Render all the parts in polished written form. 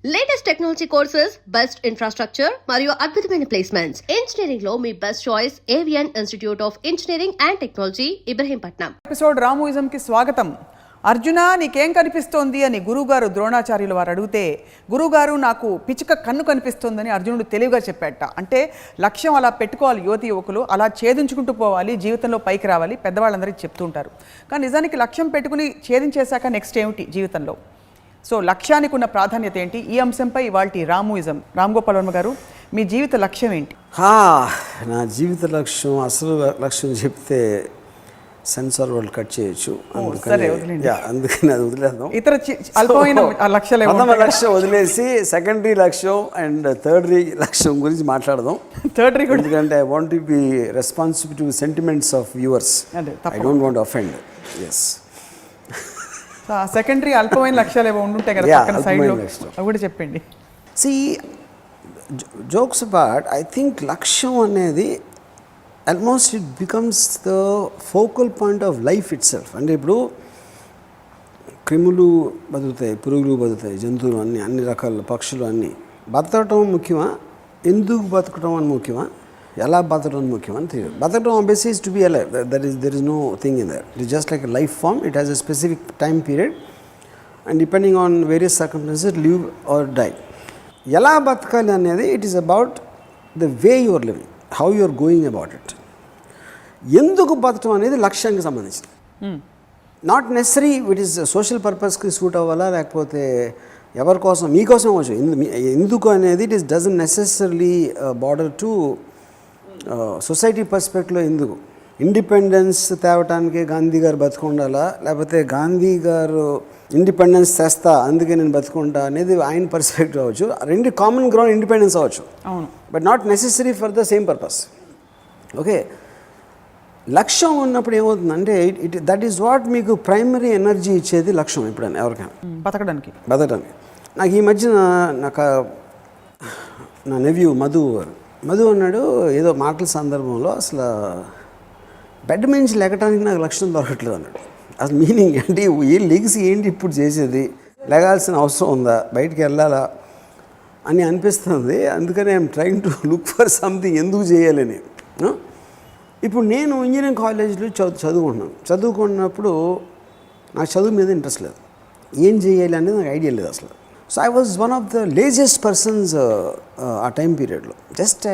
Latest technology courses, best infrastructure మరియు అద్భుతమైన placements. Engineering లో మీ best choice Avian institute of engineering and technology, Ibrahimpatnam. Episode రామూయిజం కి స్వాగతం. అర్జున, నీకేం కనిపిస్తోంది అని గురువుగారు ద్రోణాచార్యులు వారు అడిగితే, గురువుగారు నాకు పిచ్చుక కన్ను కనిపిస్తోందని అర్జునుడు తెలివిగా చెప్పాట. అంటే లక్ష్యం అలా పెట్టుకోవాలి యువతి యువకులు, అలా ఛేదించుకుంటూ పోవాలి, జీవితంలో పైకి రావాలి, పెద్దవాళ్ళందరికీ చెప్తూ ఉంటారు. కానీ నిజానికి లక్ష్యం పెట్టుకుని ఛేదించేశాక నెక్స్ట్ ఏమిటి జీవితంలో? సో లక్ష్యానికి ఉన్న ప్రాధాన్యత ఏంటి? ఈ అంశంపై ఇవాల్టి రామూయిజం. రామ్ గోపాల్ వర్మ గారు, మీ జీవిత లక్ష్యం ఏంటి? నా జీవిత లక్ష్యం, అసలు లక్ష్యం చెప్తే సెన్సార్ వాళ్ళు కట్ చేయొచ్చు, అందుకని అది వదిలేద్దాం. ఇతర అల్పమైన లక్ష్యాలు, ప్రథమ లక్ష్యం వదిలేసి సెకండరీ లక్ష్యం అండ్ థర్డరీ లక్ష్యం గురించి మాట్లాడదాం. థర్డరీ కూడా, ఎందుకంటే I want to be responsible to sentiments of viewers. I don't want offend. Yes, secondary అల్పమైన లక్ష్యాలు ఏవో ఉండుంటాయి కదా పక్కన సైడ్లో, అవి కూడా చెప్పండి. See, jokes apart, I think లక్ష్యం అనేది almost it becomes the focal point of life itself. అంటే ఇప్పుడు క్రిములు బతుకుతాయి, పురుగులు బతుకుతాయి, జంతువులు అన్ని రకాల పక్షులు అన్నీ. బతకటం ముఖ్యమా, ఎందుకు బతకటం అని ముఖ్యమా, ఎలా బతకడం ముఖ్యం అని తెలియదు. బతకడం obviously is to be alive. There is no thing in there. It is just like a life form. It has a specific time period and depending on various circumstances, live or die. ఎలా బతకాలి అనేది it is about the way you are living, how you are going about it. ఎందుకు బతకడం అనేది లక్ష్యానికి సంబంధించింది. Not necessary it is social పర్పస్కి suit అవ్వాలా, లేకపోతే ఎవరి కోసం, మీకోసం అవ్వచ్చు. ఎందుకు అనేది it is doesn't necessary border to society పర్స్పెక్టివ్లో. ఎందుకు ఇండిపెండెన్స్ తేవటానికి గాంధీ గారు బతుకుండాలా, లేకపోతే గాంధీ గారు ఇండిపెండెన్స్ తెస్తా అందుకే నేను బతుకుంటా అనేది ఆయన పర్స్పెక్టివ్ అవ్వచ్చు. రెండు కామన్ గ్రౌండ్ ఇండిపెండెన్స్ అవ్వచ్చు, but not necessary for the same purpose. Okay, లక్ష్యం ఉన్నప్పుడు ఏమవుతుందంటే దట్ ఈస్ వాట్ మీకు ప్రైమరీ ఎనర్జీ ఇచ్చేది లక్ష్యం. ఎప్పుడైనా ఎవరికైనా బతకడానికి. నాకు ఈ మధ్యన నా నెవ్యూ మధు అన్నాడు ఏదో మాటల సందర్భంలో, అసలు బెడ్ నుంచి లెగటానికి నాకు లక్ష్యం దొరకట్లేదు అన్నాడు. అసలు మీనింగ్ ఏంటి, ఏ లెగిసి ఏంటి ఇప్పుడు చేసేది, లెగాల్సిన అవసరం ఉందా, బయటికి వెళ్ళాలా అని అనిపిస్తుంది. అందుకని I'm trying to look for something, ఎందుకు చేయాలని. ఇప్పుడు నేను ఇంజనీరింగ్ కాలేజీలో చదువుకున్నప్పుడు నాకు చదువు మీద ఇంట్రెస్ట్ లేదు, ఏం చేయాలి అనేది నాకు ఐడియా లేదు అసలు. So I was one of the laziest persons ఆ టైం పీరియడ్లో. జస్ట్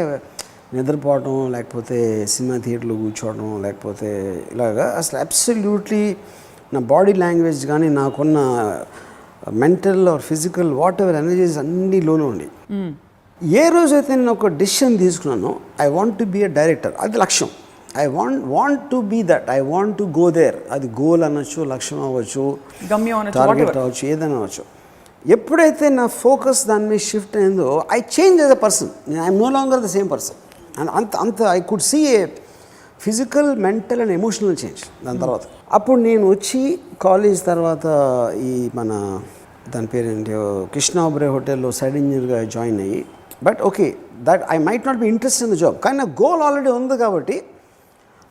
నిద్రపోవడం, లేకపోతే సినిమా థియేటర్లో కూర్చోవడం, లేకపోతే ఇలాగా అసలు అబ్సల్యూట్లీ నా బాడీ లాంగ్వేజ్ కానీ నాకున్న mental or physical whatever energies అన్నీ లోనే ఉండి. ఏ రోజైతే నేను ఒక డెసిషన్ తీసుకున్నానో, I want to be a director, అది లక్ష్యం. I want to be that, I want to go there. అది గోల్ అనొచ్చు, లక్ష్యం అవ్వచ్చు, టార్గెట్ అవ్వచ్చు, ఏదైనా అవ్వచ్చు. ఎప్పుడైతే నా ఫోకస్ దాని మీద షిఫ్ట్ అయిందో, I change as a person. I'm no longer the same person. And అంత I could see a physical, mental and emotional change దాని తర్వాత. అప్పుడు నేను వచ్చి కాలేజ్ తర్వాత ఈ మన దాని పేరేంటి కృష్ణాబ్రే హోటల్లో సైడ్ ఇంజనీర్గా జాయిన్ అయ్యి, but okay that I might not be interest in the job, కానీ నా గోల్ ఆల్రెడీ ఉంది. కాబట్టి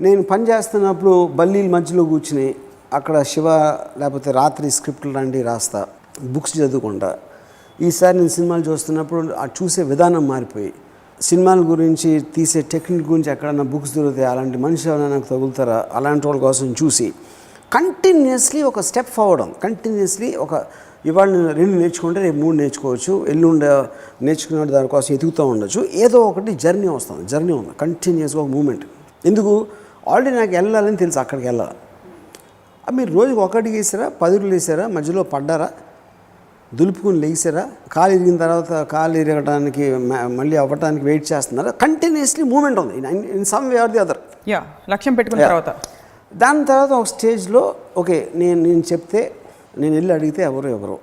నేను పని చేస్తున్నప్పుడు బల్లీల మధ్యలో కూర్చుని అక్కడ శివ లేకపోతే రాత్రి స్క్రిప్ట్లు లాంటివి రాస్తా, బుక్స్ చదువుకుంటా. ఈసారి నేను సినిమాలు చూస్తున్నప్పుడు ఆ చూసే విధానం మారిపోయి, సినిమాల గురించి తీసే టెక్నిక్ గురించి ఎక్కడన్నా బుక్స్ దొరుకుతాయి, అలాంటి మనిషి ఎవరైనా నాకు తగులుతారా, అలాంటి వాళ్ళ కోసం చూసి కంటిన్యూస్లీ ఒక స్టెప్ ఫార్వర్డ్ ఉంది. కంటిన్యూస్లీ ఇవాళ నేను 2 నేర్చుకుంటే రేపు 3 నేర్చుకోవచ్చు, ఎల్లుండి నేర్చుకునే దానికోసం ఎదుగుతూ ఉండొచ్చు. ఏదో ఒకటి జర్నీ ఉంది కంటిన్యూస్గా, ఒక మూమెంట్. ఎందుకు, ఆల్రెడీ నాకు వెళ్ళాలని తెలుసు, అక్కడికి వెళ్ళాలి. మీరు రోజుకి 1 వేసారా, 10 వేసారా, మధ్యలో పడ్డారా, దులుపుకుని లేచారా, కాలు ఇరిగిన తర్వాత కాలు ఇరగడానికి మళ్ళీ అవ్వటానికి వెయిట్ చేస్తున్నారా, కంటిన్యూస్లీ మూమెంట్ ఉంది in some way or the other. లక్ష్యం పెట్టుకున్న తర్వాత దాని తర్వాత ఒక స్టేజ్లో ఓకే నేను చెప్తే, నేను వెళ్ళి అడిగితే ఎవరో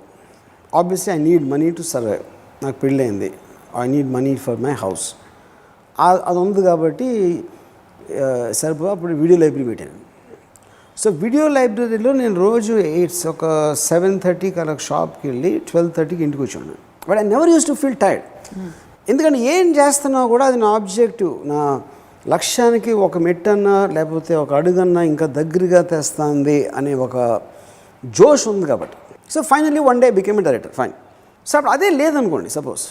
obviously I need money to survive. నాకు పెళ్ళయింది, I need money for my house. అది ఉంది కాబట్టి సరిపో అప్పుడు వీడియో లైబ్రరీ పెట్టాను. సో వీడియో లైబ్రరీలో నేను రోజు ఒక 7:30కి అలా షాప్కి వెళ్ళి 12:30కి ఇంటికి వచ్చాను. But I never use to feel tired. ఎందుకంటే ఏం చేస్తున్నా కూడా అది నా ఆబ్జెక్టివ్, నా లక్ష్యానికి ఒక మెట్టన్నా లేకపోతే ఒక అడుగన్నా ఇంకా దగ్గరగా తెస్తుంది అనే ఒక జోష్ ఉంది కాబట్టి. So finally one day became a director. Fine, so అప్పుడు అదే లేదనుకోండి, సపోజ్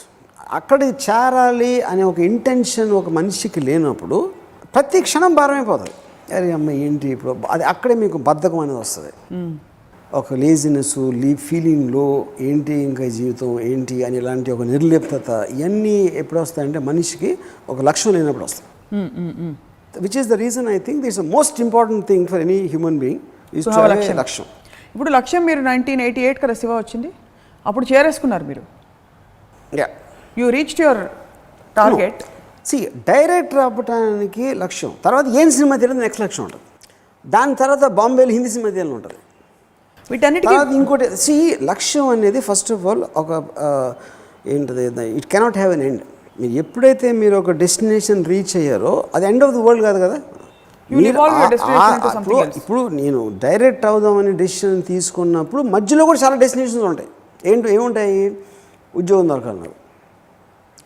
అక్కడికి చేరాలి అనే ఒక ఇంటెన్షన్ ఒక మనిషికి లేనప్పుడు ప్రతి క్షణం భారమైపోతుంది. అరే అమ్మ ఏంటి ఇప్పుడు అది అక్కడే మీకు బద్ధకం అనేది వస్తుంది, ఒక లేజినెస్, ఫీలింగ్ లో ఏంటి ఇంకా జీవితం ఏంటి అని ఇలాంటి ఒక నిర్లిప్తత, ఇవన్నీ ఎప్పుడు వస్తాయంటే మనిషికి ఒక లక్ష్యం లేనప్పుడు వస్తాయి. Which is the reason I think this most important thing for any human being is to have a లక్ష్యం. ఇప్పుడు లక్ష్యం మీరు 1988 కదా శివ వచ్చింది, అప్పుడు చేరేసుకున్నారు మీరు. You reached your target. Director అవ్వటానికి లక్ష్యం, తర్వాత ఏం సినిమా తెలియదు నెక్స్ట్ లక్ష్యం ఉంటుంది, దాని తర్వాత బాంబేలో హిందీ సినిమా తెలియని ఉంటుంది, వీటన్నిటికీ ఇంకోటి. లక్ష్యం అనేది ఫస్ట్ ఆఫ్ ఆల్ ఒక ఏంటిది, it cannot have an end. మీరు ఎప్పుడైతే మీరు ఒక డెస్టినేషన్ రీచ్ అయ్యారో అది ఎండ్ ఆఫ్ ది వరల్డ్ కాదు కదా. ఇప్పుడు నేను డైరెక్ట్ అవుదామని డెసిషన్ తీసుకున్నప్పుడు మధ్యలో కూడా చాలా డెస్టినేషన్స్ ఉంటాయి. ఏముంటాయి, ఉద్యోగం దొరకాలి నాకు,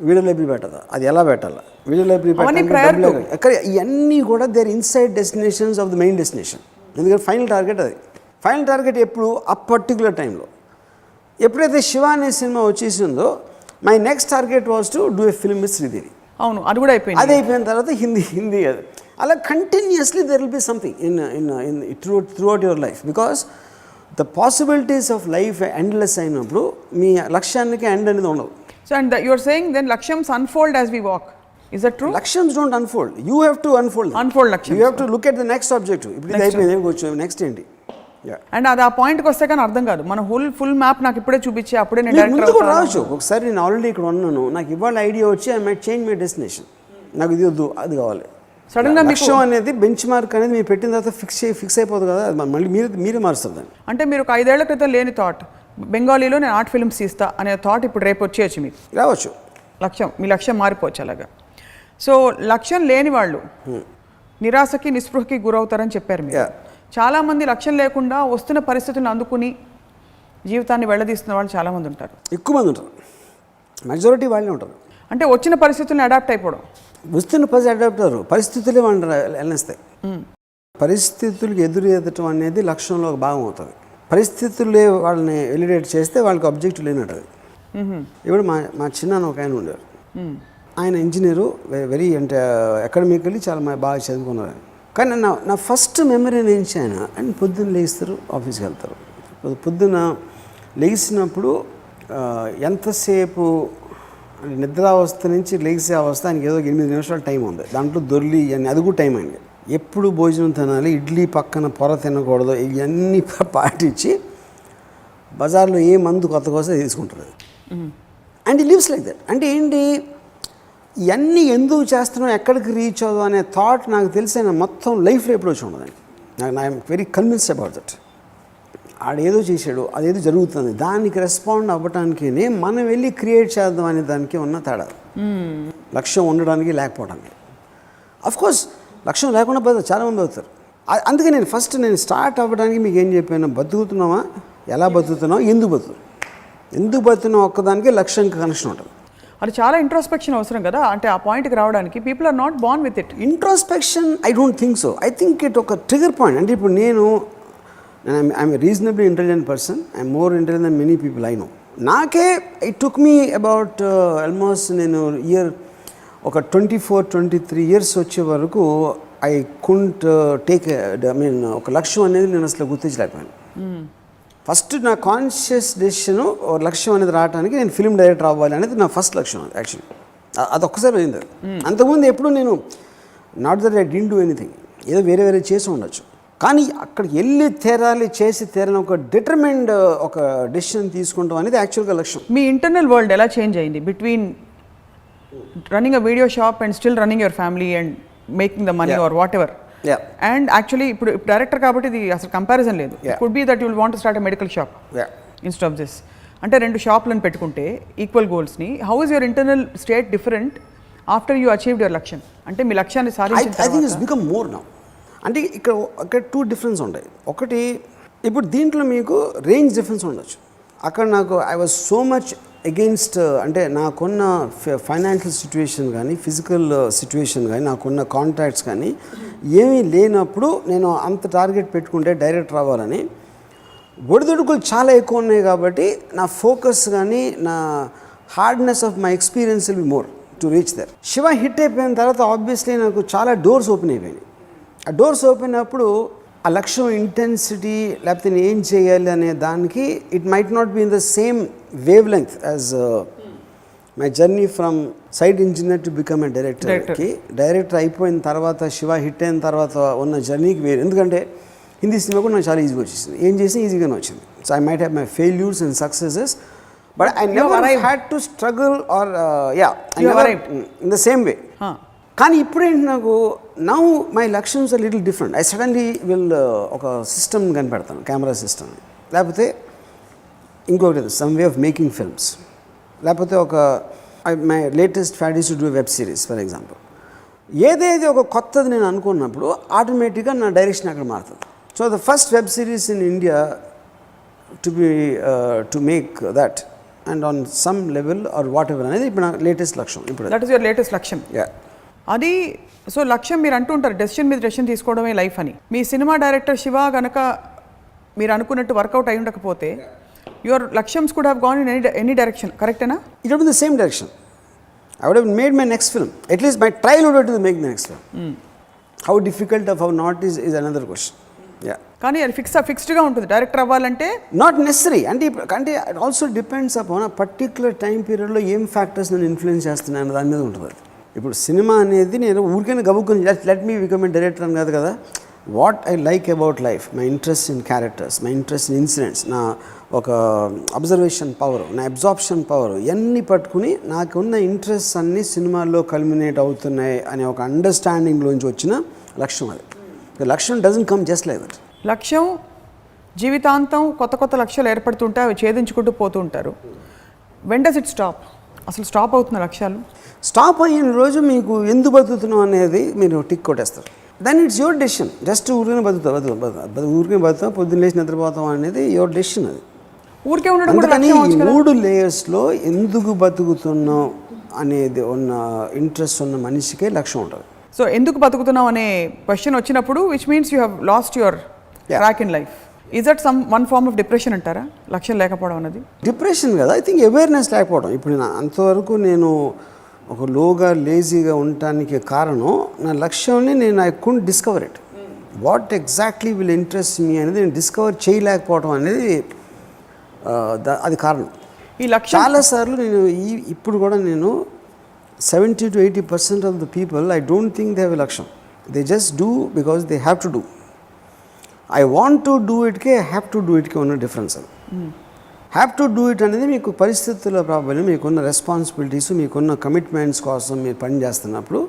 వీడియో లైబ్రరీ పెట్టదా, అది ఎలా పెట్టాలా, వీడియో లైబ్రరీ ఎక్కడ, ఇవన్నీ కూడా there inside destinations of the main destination. ఎందుకంటే ఫైనల్ టార్గెట్ అది. ఫైనల్ టార్గెట్ ఎప్పుడు ఆ పర్టికులర్ టైంలో. ఎప్పుడైతే శివ అనే సినిమా వచ్చేసిందో my next target was to do a film with Sridevi. అవును, అది కూడా అయిపోయింది. అది అయిపోయిన తర్వాత హిందీ అది అలా continuously there will be something in throughout your life, because the possibilities of life endless అయినప్పుడు మీ లక్ష్యానికి ఎండ్ అనేది ఉండదు. So and you are saying then లక్ష్యమ్స్ unfold as we walk. Is that true? Lachyams don't unfold. You have to unfold them. Unfold Lachyams. You have to look at the next objective. ఇప్పుడు ఇది అయిపోయింది, ఏమొచ్చు next ఏంటి. And అది ఆ పాయింట్కి వస్తే కానీ అర్థం కాదు. మన ఫుల్ మ్యాప్ నాకు ఇప్పుడే చూపించి అప్పుడే నేను డైరెక్టర్ ముందు కూడా రావచ్చు. ఒకసారి నేను ఆల్రెడీ ఇక్కడ ఉన్నాను, నాకు ఇవాళ ఐడియా వచ్చి I might change my destination, నాకు ఇది వద్దు అది కావాలి. సడన్గా లక్ష్యం అనేది బెంచ్ మార్క్ అనేది మీరు పెట్టిన తర్వాత ఫిక్స్ అయిపోతుంది కదా, అది మళ్ళీ మీరే మారుస్తుంది దాన్ని. అంటే మీరు ఒక 5 ఏళ్ల క్రితం లేని థాట్, బెంగాలీలో నేను ఆర్ట్ ఫిల్మ్స్ తీస్తా అనే థాట్ ఇప్పుడు రేపు వచ్చేయచ్చు మీకు. రావచ్చు. మీ లక్ష్యం మారిపోవచ్చు అలాగా. సో లక్ష్యం లేని వాళ్ళు నిరాశకి నిస్పృహకి గురవుతారని చెప్పారు మీరు. చాలామంది లక్ష్యం లేకుండా వస్తున్న పరిస్థితులను అందుకుని జీవితాన్ని వెళ్ళదీస్తున్న వాళ్ళు చాలామంది ఉంటారు. ఎక్కువ మంది ఉంటారు, మెజారిటీ వాళ్ళే ఉంటారు. అంటే వచ్చిన పరిస్థితులను అడాప్ట్ అయిపోవడం. వస్తున్న అడాప్ట్ అవ్వరు, పరిస్థితులే వాళ్ళు వెళ్ళనిస్తాయి. పరిస్థితులకు ఎదురెదటం అనేది లక్ష్యంలో ఒక భాగం అవుతుంది. పరిస్థితులే వాళ్ళని ఎలిడేట్ చేస్తే వాళ్ళకి ఆబ్జెక్టివ్ లేనట్టు. ఇప్పుడు మా చిన్న ఒక ఆయన ఉండేవారు, ఆయన ఇంజనీరు, వెరీ అంటే అకాడమికల్లీ చాలా బాగా చదువుకున్నారు. కానీ నా ఫస్ట్ మెమరీ నుంచి ఆయన పొద్దున్న లేస్తారు, ఆఫీస్కి వెళ్తారు. పొద్దున్న లేచినప్పుడు ఎంతసేపు నిద్రావస్థ నుంచి లేచే అవస్థ ఆయనకి ఏదో 8 నిమిషాల టైం ఉంది, దాంట్లో దొర్లి ఇవన్నీ అది కూడా టైం అండి. ఎప్పుడు భోజనం తినాలి, ఇడ్లీ పక్కన పొర తినకూడదు, ఇవన్నీ పాటించి బజార్లో ఏ మందు కొత్తగా వస్తే తీసుకుంటుంది. అండ్ ఈ లివ్స్ లైక్ దట్. అంటే ఏంటి, ఇవన్నీ ఎందుకు చేస్తున్నాం, ఎక్కడికి రీచ్ అవుదాం అనే థాట్ నాకు తెలిసిన మొత్తం లైఫ్లో ఎప్పుడు వచ్చి ఉండదండి. I'm very convinced about that. ఆడేదో చేశాడు, అదేదో జరుగుతుంది, దానికి రెస్పాండ్ అవ్వటానికి మనం వెళ్ళి క్రియేట్ చేద్దాం అనే దానికి ఉన్న తేడా. లక్ష్యం ఉండడానికి లేకపోవడానికి. అఫ్కోర్స్ లక్ష్యం లేకుండా బతుకు చాలామంది అవుతారు. అందుకే నేను స్టార్ట్ అవ్వడానికి మీకు ఏం చెప్పాను, బతుకుతున్నావా, ఎలా బతుకుతున్నావా, ఎందుకు బతుకుతున్నావు ఒక్కదానికి లక్ష్యానికి కనెక్షన్ ఉంటుంది. అది చాలా ఇంట్రోస్పెక్షన్ అవసరం కదా. అంటే ఆ పాయింట్కి రావడానికి people are not born with it. Introspection I don't think so. I think it ఒక ట్రిగర్ పాయింట్. అంటే ఇప్పుడు I'm a reasonably intelligent person, I'm more intelligent than many people I know. నాకే it took me about almost నేను year ఒక 24-23 years వచ్చే వరకు I కుంట్ take ఒక లక్ష్యం అనేది నేను అసలు గుర్తించలేకపోయాను. ఫస్ట్ నా కాన్షియస్ డెసిషన్ లక్ష్యం అనేది రావడానికి నేను ఫిల్మ్ డైరెక్టర్ అవ్వాలి అనేది నా ఫస్ట్ లక్ష్యం. యాక్చువల్లీ అది ఒక్కసారి అయింది. అంతకుముందు ఎప్పుడు నేను not that I didn't do anything, ఏదో వేరే చేసి ఉండొచ్చు, కానీ అక్కడికి వెళ్ళి చేసి తీరని ఒక డిటర్మైన్డ్ ఒక డెసిషన్ తీసుకుంటాం అనేది యాక్చువల్గా లక్ష్యం. మీ ఇంటర్నల్ వరల్డ్ ఎలా చేంజ్ అయింది between running a video shop and still running your family and making the money or whatever? And actually ఇప్పుడు డైరెక్టర్ కాబట్టి ఇది అసలు కంపారిజన్ లేదు. Could be that you will want to start a medical shop instead of this. అంటే 2 షాప్లను పెట్టుకుంటే equal గోల్స్ని, how is your internal state different after you achieved your లక్ష్యం? అంటే మీ లక్ష్యాన్ని సాధించిన తర్వాత ఇట్స్ బికమ్ మోర్ నౌ. అంటే ఇక్కడ 2 డిఫరెన్స్ ఉంటాయి. ఒకటి, ఇప్పుడు దీంట్లో మీకు రేంజ్ డిఫరెన్స్ ఉండొచ్చు. అక్కడ నాకు I was so much against, అంటే నాకున్న ఫైనాన్షియల్ సిచ్యువేషన్ కానీ, ఫిజికల్ సిచ్యువేషన్ కానీ, నాకున్న కాంటాక్ట్స్ కానీ ఏమీ లేనప్పుడు నేను అంత టార్గెట్ పెట్టుకుంటే డైరెక్టర్ అవ్వాలని ఒడిదుడుకులు చాలా ఎక్కువ ఉన్నాయి కాబట్టి నా ఫోకస్ కానీ నా hardness of my experience will be more to reach there. Shiva hit అయిపోయిన తర్వాత ఆబ్వియస్లీ నాకు చాలా డోర్స్ ఓపెన్ అయిపోయినాయి. ఆ డోర్స్ ఓపెన్ అయినప్పుడు ఆ లక్ష్యం ఇంటెన్సిటీ లేకపోతే నేను ఏం చేయాలి అనే దానికి it might not be in the same wavelength as my journey from site engineer to become a డైరెక్టర్కి. డైరెక్టర్ అయిపోయిన తర్వాత శివ హిట్ అయిన తర్వాత ఉన్న జర్నీకి వేరు. ఎందుకంటే హిందీ సినిమా కూడా నాకు చాలా ఈజీగా వచ్చేసింది. ఏం చేసినా ఈజీగానే వచ్చింది. So I might have my failures and successes but I never had to struggle or in the same way. కానీ ఇప్పుడేంటి నాకు నౌ మై లక్ష్యమ్స్ are little different. I suddenly will ఒక సిస్టమ్ కనిపెడతాను, కెమెరా సిస్టమ్, లేకపోతే ఇంకొకటి some way of making films, లేకపోతే ఒక my latest fad is to do web series for example. ఏదేది ఒక కొత్తది నేను అనుకున్నప్పుడు ఆటోమేటిక్గా నా డైరెక్షన్ అక్కడ మారుతుంది. So the first web series in India to make that and on some level or what ever అనేది ఇప్పుడు నా లేటెస్ట్ లక్ష్యం. ఇప్పుడు దట్ ఈస్ యువర్ లేటెస్ట్ లక్ష్యం. అది సో లక్ష్యం మీరు అంటూ ఉంటారు డెసిషన్ మీద డెసిషన్ తీసుకోవడమే లైఫ్ అని. మీ సినిమా డైరెక్టర్ శివ కనుక మీరు అనుకున్నట్టు వర్కౌట్ అయి ఉండకపోతే యువర్ లక్ష్యమ్స్ could have gone in any direction. కరెక్టేనా? It would be the same direction. I would have made my next film. At least my trial would have to make the next film. How difficult or how not is another question. Yeah. కానీ అది ఫిక్స్డ్గా ఉంటుంది director అవ్వాలంటే. Not necessary అంటే it also depends upon ఆ particular time పీరియడ్లో ఏం factors నేను influence చేస్తున్నాను దాని మీద ఉంటుంది. ఇప్పుడు సినిమా అనేది నేను ఊరికైనా గబుక్కుని let me become a director అని కాదు కదా. What I like about life, my interest in characters, my interest in incidents, నా ఒక అబ్జర్వేషన్ పవర్, నా అబ్జార్ప్షన్ పవర్, ఇవన్నీ పట్టుకుని నాకున్న ఇంట్రెస్ట్ అన్నీ సినిమాల్లో కల్మినేట్ అవుతున్నాయి అనే ఒక అండర్స్టాండింగ్లోంచి వచ్చిన లక్ష్యం అది. లక్ష్యం doesn't come just like that. లక్ష్యం జీవితాంతం కొత్త కొత్త లక్ష్యాలు ఏర్పడుతుంటే అవి ఛేదించుకుంటూ పోతూ ఉంటారు. When does it stop? అసలు స్టాప్ అవుతున్న లక్ష్యాలు స్టాప్ అయిన రోజు మీకు ఎందుకు బతుకుతున్నాం అనేది మీరు టిక్ కొట్టేస్తారు. Then it's your decision. Just ఊరికనే ఊరికనే బతుకుతాం, పొద్దున్న లేచి నిద్రపోతాం అనేది యువర్ డెసిషన్. అది ఊరికే ఉండడం. కానీ ఈ 3 లేయర్స్లో ఎందుకు బతుకుతున్నాం అనేది ఉన్న ఇంట్రెస్ట్ ఉన్న మనిషికే లక్ష్యం ఉంటుంది. సో ఎందుకు బతుకుతున్నాం అనే క్వశ్చన్ వచ్చినప్పుడు which means you have lost your track in life. Is that some one form of depression అంటారా లక్ష్యం లేకపోవడం అనేది? డిప్రెషన్ కదా, ఐ థింక్ అవేర్నెస్ లేకపోవడం. ఇప్పుడు అంతవరకు నేను ఒక లోగా లేజీగా ఉండటానికి కారణం నా లక్ష్యాన్ని నేను I couldn't discover it. What exactly will interest me అనేది నేను డిస్కవర్ చేయలేకపోవడం అనేది అది కారణం. ఈ లక్ష్యం చాలాసార్లు నేను ఇప్పుడు కూడా నేను 70 to 80% of the people I don't think they have a లక్ష్యం. They just do because they have to do. I want to do ఇట్కే ఐ హ్యావ్ టు డూ ఇట్కే ఉన్న డిఫరెన్స్. అది హ్యావ్ టు డూ ఇట్ అనేది మీకు పరిస్థితుల problem, మీకున్న responsibilities, మీకున్న కమిట్మెంట్స్ కోసం మీరు పని చేస్తున్నప్పుడు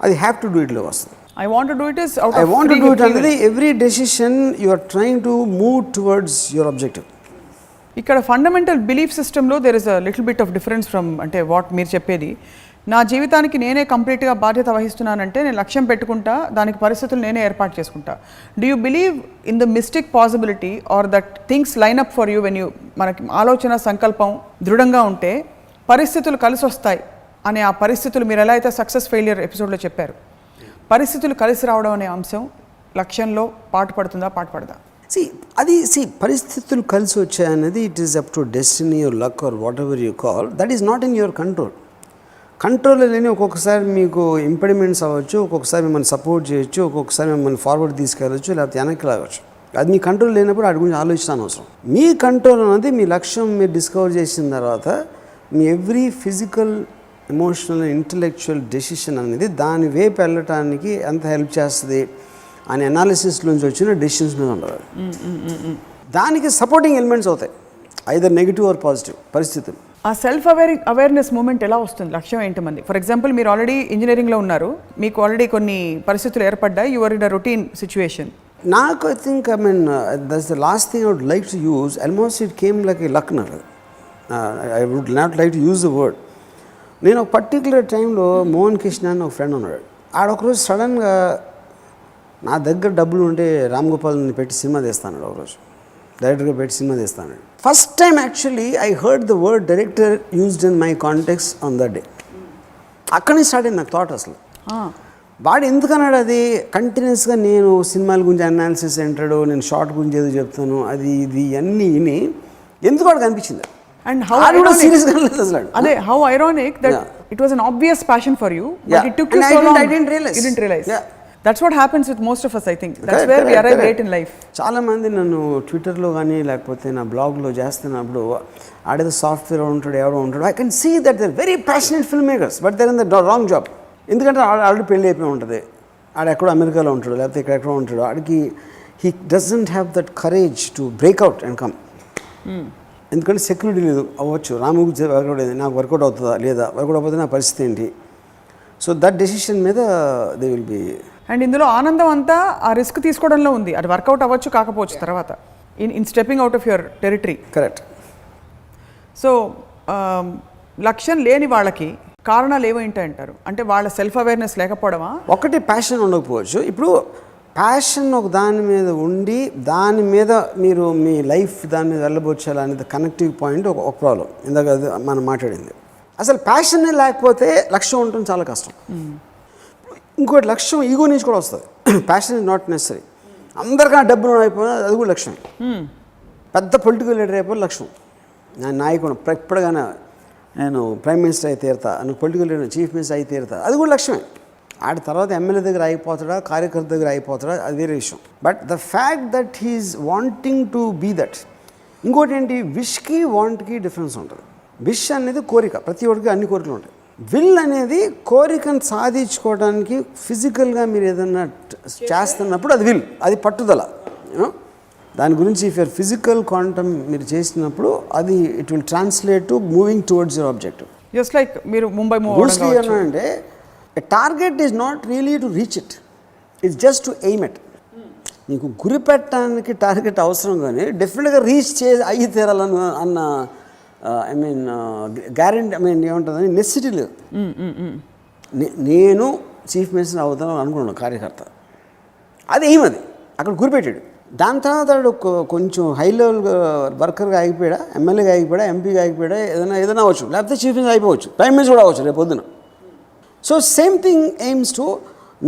అది హ్యావ్ టు డూ ఇట్లో వస్తుంది. I want to do it is out I want to do it అనేది every decision you are trying to move towards your objective. ఇక్కడ ఫండమెంటల్ బిలీఫ్ సిస్టంలో there is a little bit of difference from అంటే what మీరు చెప్పేది. నా జీవితానికి నేనే కంప్లీట్గా బాధ్యత వహిస్తున్నానంటే నేను లక్ష్యం పెట్టుకుంటా, దానికి పరిస్థితులు నేనే ఏర్పాటు చేసుకుంటా. Do you believe in the mystic possibility or that things line up for you when you మనకి ఆలోచన సంకల్పం దృఢంగా ఉంటే పరిస్థితులు కలిసి వస్తాయి అనే ఆ పరిస్థితులు మీరు ఎలా అయితే సక్సెస్ ఫెయిలియర్ ఎపిసోడ్లో చెప్పారు, పరిస్థితులు కలిసి రావడం అనే అంశం లక్ష్యంలో పాటుపడుతుందా పాటుపడదా? పరిస్థితులు కలిసి వచ్చాయనేది it is up to destiny or luck or whatever you call, that is not in your control. Control లేని ఒక్కొక్కసారి మీకు ఇంపెడిమెంట్స్ అవ్వచ్చు, ఒక్కొక్కసారి మిమ్మల్ని సపోర్ట్ చేయొచ్చు, ఒక్కొక్కసారి మిమ్మల్ని ఫార్వర్డ్ తీసుకెళ్ళచ్చు, లేకపోతే వెనక్కి లాగచ్చు. అది మీ కంట్రోల్ లేనప్పుడు వాటి గురించి ఆలోచించాల్సిన అవసరం. మీ కంట్రోల్ అనేది మీ లక్ష్యం మీరు డిస్కవర్ చేసిన తర్వాత మీ every physical, emotional, intellectual decision అనేది దాని వైపు వెళ్ళటానికి ఎంత హెల్ప్ చేస్తుంది అనే అనాలిసిస్లోంచి వచ్చిన డెసిషన్స్ మీద ఉండదు. దానికి సపోర్టింగ్ ఎలిమెంట్స్ అవుతాయి, ఐదర్ నెగిటివ్ ఆర్ పాజిటివ్ పరిస్థితులు. ఆ సెల్ఫ్ అవేర్నెస్ మూమెంట్ ఎలా వస్తుంది? లక్ష్యం ఏంటి మంది? ఫర్ ఎగ్జాంపుల్ మీరు ఆల్రెడీ ఇంజనీరింగ్లో ఉన్నారు, మీకు ఆల్రెడీ కొన్ని పరిస్థితులు ఏర్పడ్డాయి, your in a routine situation. నాకు I think that's the last thing I would like to use. Almost it came like a luck. I would not like to use the word. నేను ఒక particular టైంలో మోహన్ కృష్ణ అని ఒక friend ఉన్నాడు. ఆడొకరోజు సడన్గా నా దగ్గర డబ్బులు ఉంటే రామ్ గోపాల్ని పెట్టి సినిమా తీస్తాను, ఒకరోజు డైరెక్టర్గా పెట్టి సినిమా తీస్తాను. First time actually I heard the word director used in my context on that day. అక్కడి నుంచి స్టార్ట్ అయింది నాకు థాట్. అసలు వాడు ఎందుకన్నాడు అది కంటిన్యూస్గా నేను సినిమాల గురించి అనాలిసిస్ అంటాడు, నేను షార్ట్ గురించి ఏదో చెప్తాను, అది ఇది అన్నీ విని ఎందుకు వాడికి అనిపించింది. And how ironic that it was an obvious passion for you, but it took you so long. I didn't realize. Yeah. That's what happens with most of us, I think. That's where we arrive late in life. చాలా మంది నన్ను ట్విట్టర్లో కానీ లేకపోతే నా బ్లాగ్లో చేస్తున్నప్పుడు ఆడేదో software ఉంటాడు, ఎవరో ఉంటాడు, I can see that they're very passionate filmmakers, but they're in the wrong job. ఎందుకంటే ఆల్రెడీ పెళ్ళి అయిపోయి ఉంటుంది, ఆడెక్కడో అమెరికాలో ఉంటాడు లేకపోతే ఎక్కడెక్కడో ఉంటాడు, ఆడికి he doesn't have that courage to breakout and come. ఎందుకంటే సెక్యూరిటీ లేదు, అవ్వచ్చు రాముకి వర్కౌట్ అయింది, నాకు వర్కౌట్ అవుతుందా లేదా, వర్కౌట్ అయిపోతే నా పరిస్థితి ఏంటి. సో దట్ డెసిషన్ మీద దే విల్ బి. అండ్ ఇందులో ఆనందం అంతా ఆ రిస్క్ తీసుకోవడంలో ఉంది. అది వర్కౌట్ అవ్వచ్చు కాకపోవచ్చు తర్వాత in stepping out of your territory. Correct. So లక్ష్యం లేని వాళ్ళకి కారణాలు ఏమైంటి అంటారు? అంటే వాళ్ళ సెల్ఫ్ అవేర్నెస్ లేకపోవడమా? ఒకటి ప్యాషన్ ఉండకపోవచ్చు. ఇప్పుడు ప్యాషన్ ఒక దాని మీద ఉండి దాని మీద మీరు మీ లైఫ్ దాని మీద వెళ్ళబోచ్చాలనేది కనెక్టివ్ పాయింట్ ఒక ప్రాబ్లం. ఇందాక అది మనం మాట్లాడింది. అసలు ప్యాషన్ లేకపోతే లక్ష్యం ఉండటం చాలా కష్టం. ఇంకోటి లక్ష్యం ఈగో నుంచి కూడా వస్తుంది. Passion is not necessary. అందరికన్నా డబ్బులు అయిపోయినా అది కూడా లక్ష్యం. పెద్ద పొలిటికల్ లీడర్ అయిపోయి లక్ష్యం. నా నాయకుడు ఎప్పటికైనా నేను ప్రైమ్ మినిస్టర్ అయితే తీరుతా, నువ్వు పొలిటికల్ లీడర్ చీఫ్ మినిస్టర్ అయితే తీరుతా, అది కూడా లక్ష్యమే. ఆడి తర్వాత ఎమ్మెల్యే దగ్గర అయిపోతాడా, కార్యకర్త దగ్గర అయిపోతాడా, అది వేరే విషయం. But the fact that he is wanting to be that. ఇంకోటి ఏంటి, విష్కి వాంట్కి డిఫరెన్స్ ఉంటుంది. విష్ అనేది కోరిక, ప్రతి ఒక్కరికి అన్ని కోరికలు ఉంటాయి. విల్ అనేది కోరికను సాధించుకోవడానికి ఫిజికల్గా మీరు ఏదన్నా చేస్తున్నప్పుడు అది విల్, అది పట్టుదల. దాని గురించి ఇఫ్ యూర్ ఫిజికల్ క్వాంటమ్ మీరు చేసినప్పుడు అది it will translate to moving towards your objective. Just like మీరు ముంబై అంటే a target is not really to reach it, it's just to aim it. నీకు గురి పెట్టడానికి టార్గెట్ అవసరం, కానీ డెఫినెట్గా రీచ్ అయ్యి తీరాలని అన్న I mean guarantee, I mean ఏముంటుందని నెసిటీ లేదు. నేను చీఫ్ మినిస్టర్ అవుతాను అనుకున్నాను కార్యకర్త, అది ఏమది అక్కడ గురిపెట్టాడు. దాని తర్వాత కొంచెం హై లెవెల్ వర్కర్గా ఆగిపోయాడా, ఎమ్మెల్యేగా ఆగిపోయాడా, ఎంపీగా ఆగిపోయాడా, ఏదైనా అవ్వచ్చు, లేకపోతే చీఫ్ మినిస్టర్ అయిపోవచ్చు, ప్రైమ్ మినిస్టర్ కూడా అవ్వచ్చు రేపు పొద్దున. So same thing AIIMS to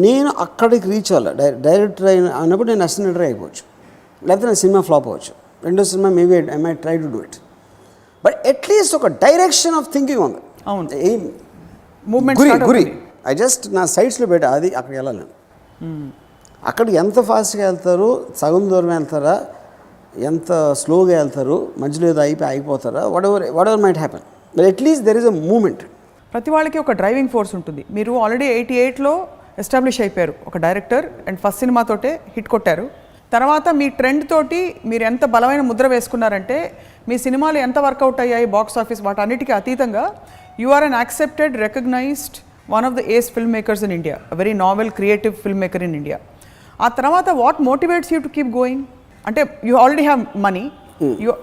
నేను అక్కడికి రీచ్ అవ్వాలి. డైరెక్టర్ అయినప్పుడు నేను అసిస్టెంట్ డైరెక్టర్ అయిపోవచ్చు, లేకపోతే నా సినిమా ఫ్లాప్ అవ్వచ్చు, రెండో cinema maybe I my try to do it. But at least ఒక డైరెక్షన్ ఆఫ్ థింకింగ్ ఉంది. అవును, ఎయిమ్ మూవ్మెంట్ గురి ఐ జస్ట్ నా సైడ్స్లో పెట్టా, అది అక్కడికి వెళ్ళాలి నేను. అక్కడికి ఎంత ఫాస్ట్గా వెళ్తారు, సగం దూరం వెళ్తారా, ఎంత స్లోగా వెళ్తారు, మధ్యలో ఏదో అయిపోతారా, whatever might happen, but at least there is a moment. ప్రతి వాళ్ళకి ఒక డ్రైవింగ్ ఫోర్స్ ఉంటుంది. మీరు ఆల్రెడీ 88లో ఎస్టాబ్లిష్ అయిపోయారు ఒక డైరెక్టర్, అండ్ ఫస్ట్ సినిమాతోటే హిట్ కొట్టారు. తర్వాత మీ ట్రెండ్ తోటి మీరు ఎంత బలమైన ముద్ర వేసుకున్నారంటే మీ సినిమాలు ఎంత వర్కౌట్ అయ్యాయి బాక్స్ ఆఫీస్ వాటన్నిటికీ అతీతంగా you are an accepted, recognised one of the ace film makers in India, very novel creative film maker in India. ఆ తర్వాత what motivates you to keep going? అంటే యూ ఆల్రెడీ హ్యావ్ మనీ,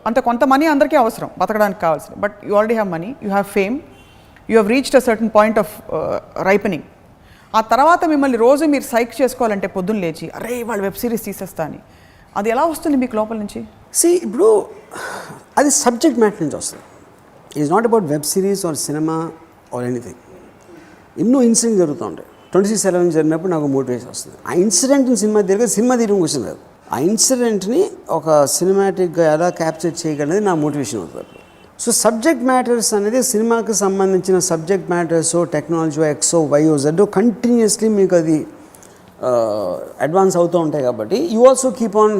అంత కొంత money అందరికీ అవసరం బతకడానికి కావాల్సింది, but you already have money, you have fame, you have reached a certain point of ripening. ఆ తర్వాత మిమ్మల్ని రోజు మీరు సైక్ చేసుకోవాలంటే పొద్దున్న లేచి అరే వాళ్ళు వెబ్ సిరీస్ తీసేస్తా అని, అది ఎలా వస్తుంది మీకు లోపల నుంచి? ఇప్పుడు అది సబ్జెక్ట్ మ్యాటర్ నుంచి వస్తుంది. It's not about web series or cinema or anything. ఎన్నో ఇన్సిడెంట్ జరుగుతూ ఉంటాయి. 26/11 జరిగినప్పుడు నాకు మోటివేషన్ వస్తుంది. ఆ ఇన్సిడెంట్ని సినిమా తీయడం క్వశ్చన్ కాదు, ఆ ఇన్సిడెంట్ని ఒక సినిమాటిక్గా ఎలా క్యాప్చర్ చేయగలనేది నా మోటివేషన్ అవుతుంది. సో సబ్జెక్ట్ మ్యాటర్స్ అనేది సినిమాకి సంబంధించిన subject matters, technology X Y Z continuously మీకు అది అడ్వాన్స్ అవుతూ ఉంటాయి. కాబట్టి you also keep on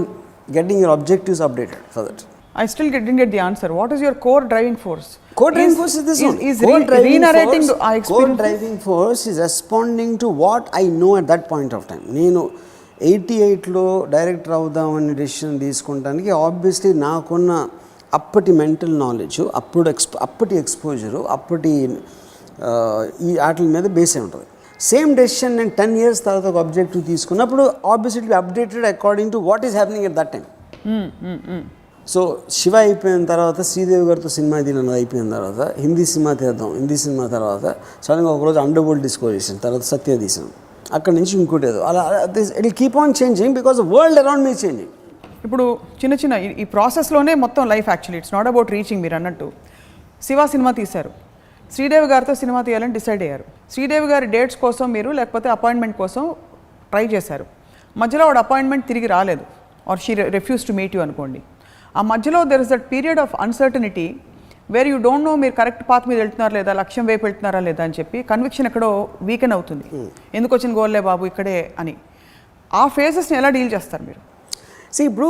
getting your objectives updated for that. I still didn't get the answer. What is your core driving force? Core driving force is this one. Re-narrating our experience. Core driving force is responding to what I know at that point of time. నేను 88లో director అవుదామని decision తీసుకుంటానికి obviously నాకున్న అప్పటి mental knowledge, అప్పటి exposure, అప్పటి ఈ వాటి మీద base అయి ఉంటుంది. సేమ్ డెసిషన్ నేను 10 years తర్వాత ఒక ఆబ్జెక్టివ్ తీసుకున్నప్పుడు obviously updated according to what is happening at that time. So Shiva అయిపోయిన తర్వాత శ్రీదేవి గారితో సినిమా తీయనది అయిపోయిన తర్వాత హిందీ సినిమా తీద్దాం, హిందీ సినిమా తర్వాత సడన్గా ఒకరోజు అండర్ వరల్డ్ డిస్కో చేసాను, తర్వాత సత్య తీసాను, అక్కడి నుంచి ఇంకోటి ఏదో అలా it will keep on changing because world around me changing. ఇప్పుడు చిన్న ఈ ప్రాసెస్లోనే మొత్తం life actually it's not about reaching. మీరు అన్నట్టు శివ సినిమా తీశారు, శ్రీదేవి గారితో సినిమా తీయాలని డిసైడ్ అయ్యారు. శ్రీదేవి గారి డేట్స్ కోసం మీరు లేకపోతే అపాయింట్మెంట్ కోసం ట్రై చేశారు. మధ్యలో వాడు అపాయింట్మెంట్ తిరిగి రాలేదు or she refuse to meet you అనుకోండి. ఆ మధ్యలో there is that period of uncertainty where you don't know మీరు కరెక్ట్ పాత్ మీద వెళ్తున్నారా లేదా, లక్ష్యం వైపు వెళ్తున్నారా లేదా అని చెప్పి కన్విక్షన్ ఎక్కడో వీకెన్ అవుతుంది. ఎందుకు వచ్చిన గోల్లే బాబు ఇక్కడే అని. ఆ ఫేజెస్ని ఎలా డీల్ చేస్తారు మీరు? ఇప్పుడు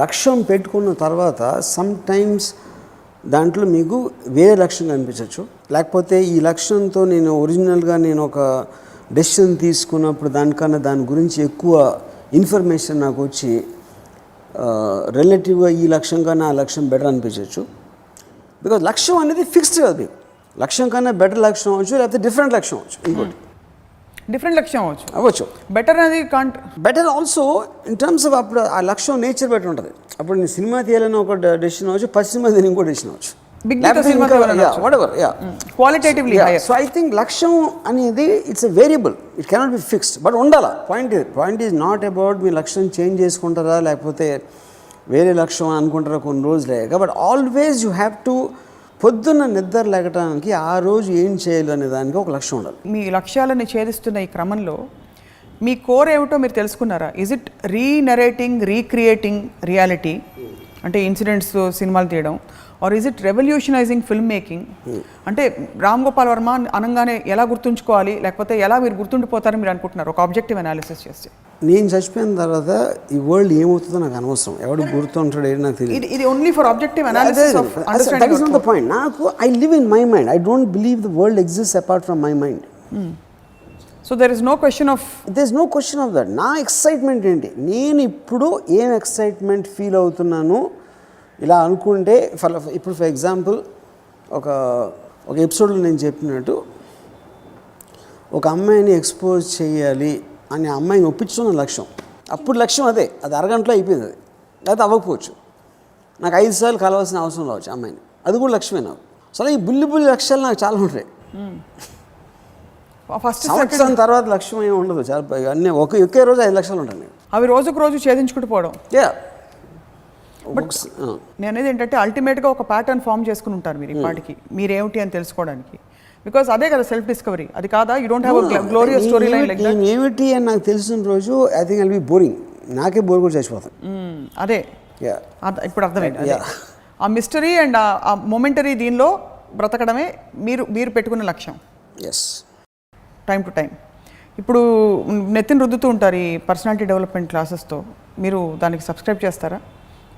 లక్ష్యం పెట్టుకున్న తర్వాత సమ్ టైమ్స్ దాంట్లో మీకు వేరే లక్ష్యం కనిపించవచ్చు, లేకపోతే ఈ లక్ష్యంతో నేను ఒరిజినల్గా నేను ఒక డెసిషన్ తీసుకున్నప్పుడు దానికన్నా దాని గురించి ఎక్కువ ఇన్ఫర్మేషన్ నాకు వచ్చి రిలేటివ్గా ఈ లక్ష్యం కన్నా ఆ లక్ష్యం బెటర్ అనిపించవచ్చు. బికాజ్ లక్ష్యం అనేది ఫిక్స్డ్ కాదు. మీకు లక్ష్యం కన్నా బెటర్ లక్ష్యం అవ్వచ్చు, లేకపోతే డిఫరెంట్ లక్ష్యం అవ్వచ్చు, ఇంకోటి డిఫరెంట్ లక్ష్యం అవ్వచ్చు. బెటర్ అనేది can't better also in terms of అప్పుడు ఆ లక్ష్యం నేచర్ బెటర్ ఉంటుంది. అప్పుడు నేను సినిమా తీయాలని ఒక డెసిషన్ అవ్వచ్చు, 10 సినిమా తీయాలని ఇంకో డెసిషన్ అవ్వచ్చు, క్వాలిటేటివ్లీ. సో ఐ థింక్ లక్ష్యం అనేది it's a variable, it cannot be fixed, but ఉండాలా. పాయింట్ ఈజ్ నాట్ అబౌట్ మీ లక్ష్యం చేంజ్ చేసుకుంటారా లేకపోతే వేరే లక్ష్యం అనుకుంటారా కొన్ని రోజులే, but always you have to పొద్దున్న నిద్ర లేకటానికి ఆ రోజు ఏం చేయాలి అనే దానికి ఒక లక్ష్యం ఉండాలి. మీ లక్ష్యాలని ఛేదిస్తున్న ఈ క్రమంలో మీ కోర్ ఏమిటో మీరు తెలుసుకున్నారా? Is it renarrating, recreating reality అంటే ఇన్సిడెంట్స్ సినిమాలు తీయడం, or is it revolutionising film making అంటే రామ్ గోపాల్ వర్మ అనగానే ఎలా గుర్తుంచుకోవాలి లేకపోతే ఎలా మీరు గుర్తుండిపోతారని మీరు అనుకుంటున్నారు ఒక ఆబ్జెక్టివ్ అనాలిసిస్ చేస్తే? నేను చచ్చిపోయిన తర్వాత ఈ వరల్డ్ ఏమవుతుందో నాకు అనవసరం, ఎవడు గుర్తుంటాడు ఏది నాకు తెలియదు. ఇది only for objective analysis of understanding. That is not the point. నాకు I live in my mind, I don't believe the world exists apart from my mind. So there is no question of that. నా excitement ఏంటి, నేను ఇప్పుడు ఏం excitement feel అవుతున్నాను ఇలా అనుకుంటే ఇప్పుడు ఫర్ ఎగ్జాంపుల్ ఒక ఎపిసోడ్లో నేను చెప్పినట్టు ఒక అమ్మాయిని ఎక్స్పోజ్ చేయాలి అని అమ్మాయిని ఒప్పించడం లక్ష్యం. అప్పుడు లక్ష్యం అది అరగంటలో అయిపోయింది. అది లేకపోతే అవ్వకపోవచ్చు. నాకు 5 సార్లు కలవాల్సిన అవసరం రావచ్చు అమ్మాయిని, అది కూడా లక్ష్యమే నాకు. అసలు ఈ బుల్లి లక్ష్యాలు నాకు చాలా ఉంటాయి. సంవత్సరం తర్వాత లక్ష్యం ఏమి ఉండదు, చాలా అన్నీ ఒకే రోజు 5 లక్షలు ఉంటాయి. అవి రోజుకు రోజు ఛేదించుకుంటూ పోవడం. బట్ నేను అనేది ఏంటంటే అల్టిమేట్గా ఒక ప్యాటర్న్ ఫామ్ చేసుకుని ఉంటారు మీరు ఇప్పటికి మీరేమిటి అని తెలుసుకోవడానికి. బికాస్ అదే కదా సెల్ఫ్ డిస్కవరీ, అది కాదా? You don't have a glorious story line like that. ఏమిటి అని నాకు తెలిసిన రోజు I think I'll be boring, నాకే బోర్ కూడా చచ్చిపోతాను. అదే ఇప్పుడు అర్థమైంది. ఆ మిస్టరీ అండ్ ఆ మొమెంటరీ దీనిలో బ్రతకడమే మీరు పెట్టుకున్న లక్ష్యం. Yes, time to time. ఇప్పుడు నెత్తిని రుద్దుతూ ఉంటారు ఈ పర్సనాలిటీ డెవలప్మెంట్ క్లాసెస్తో, మీరు దానికి సబ్స్క్రైబ్ చేస్తారా?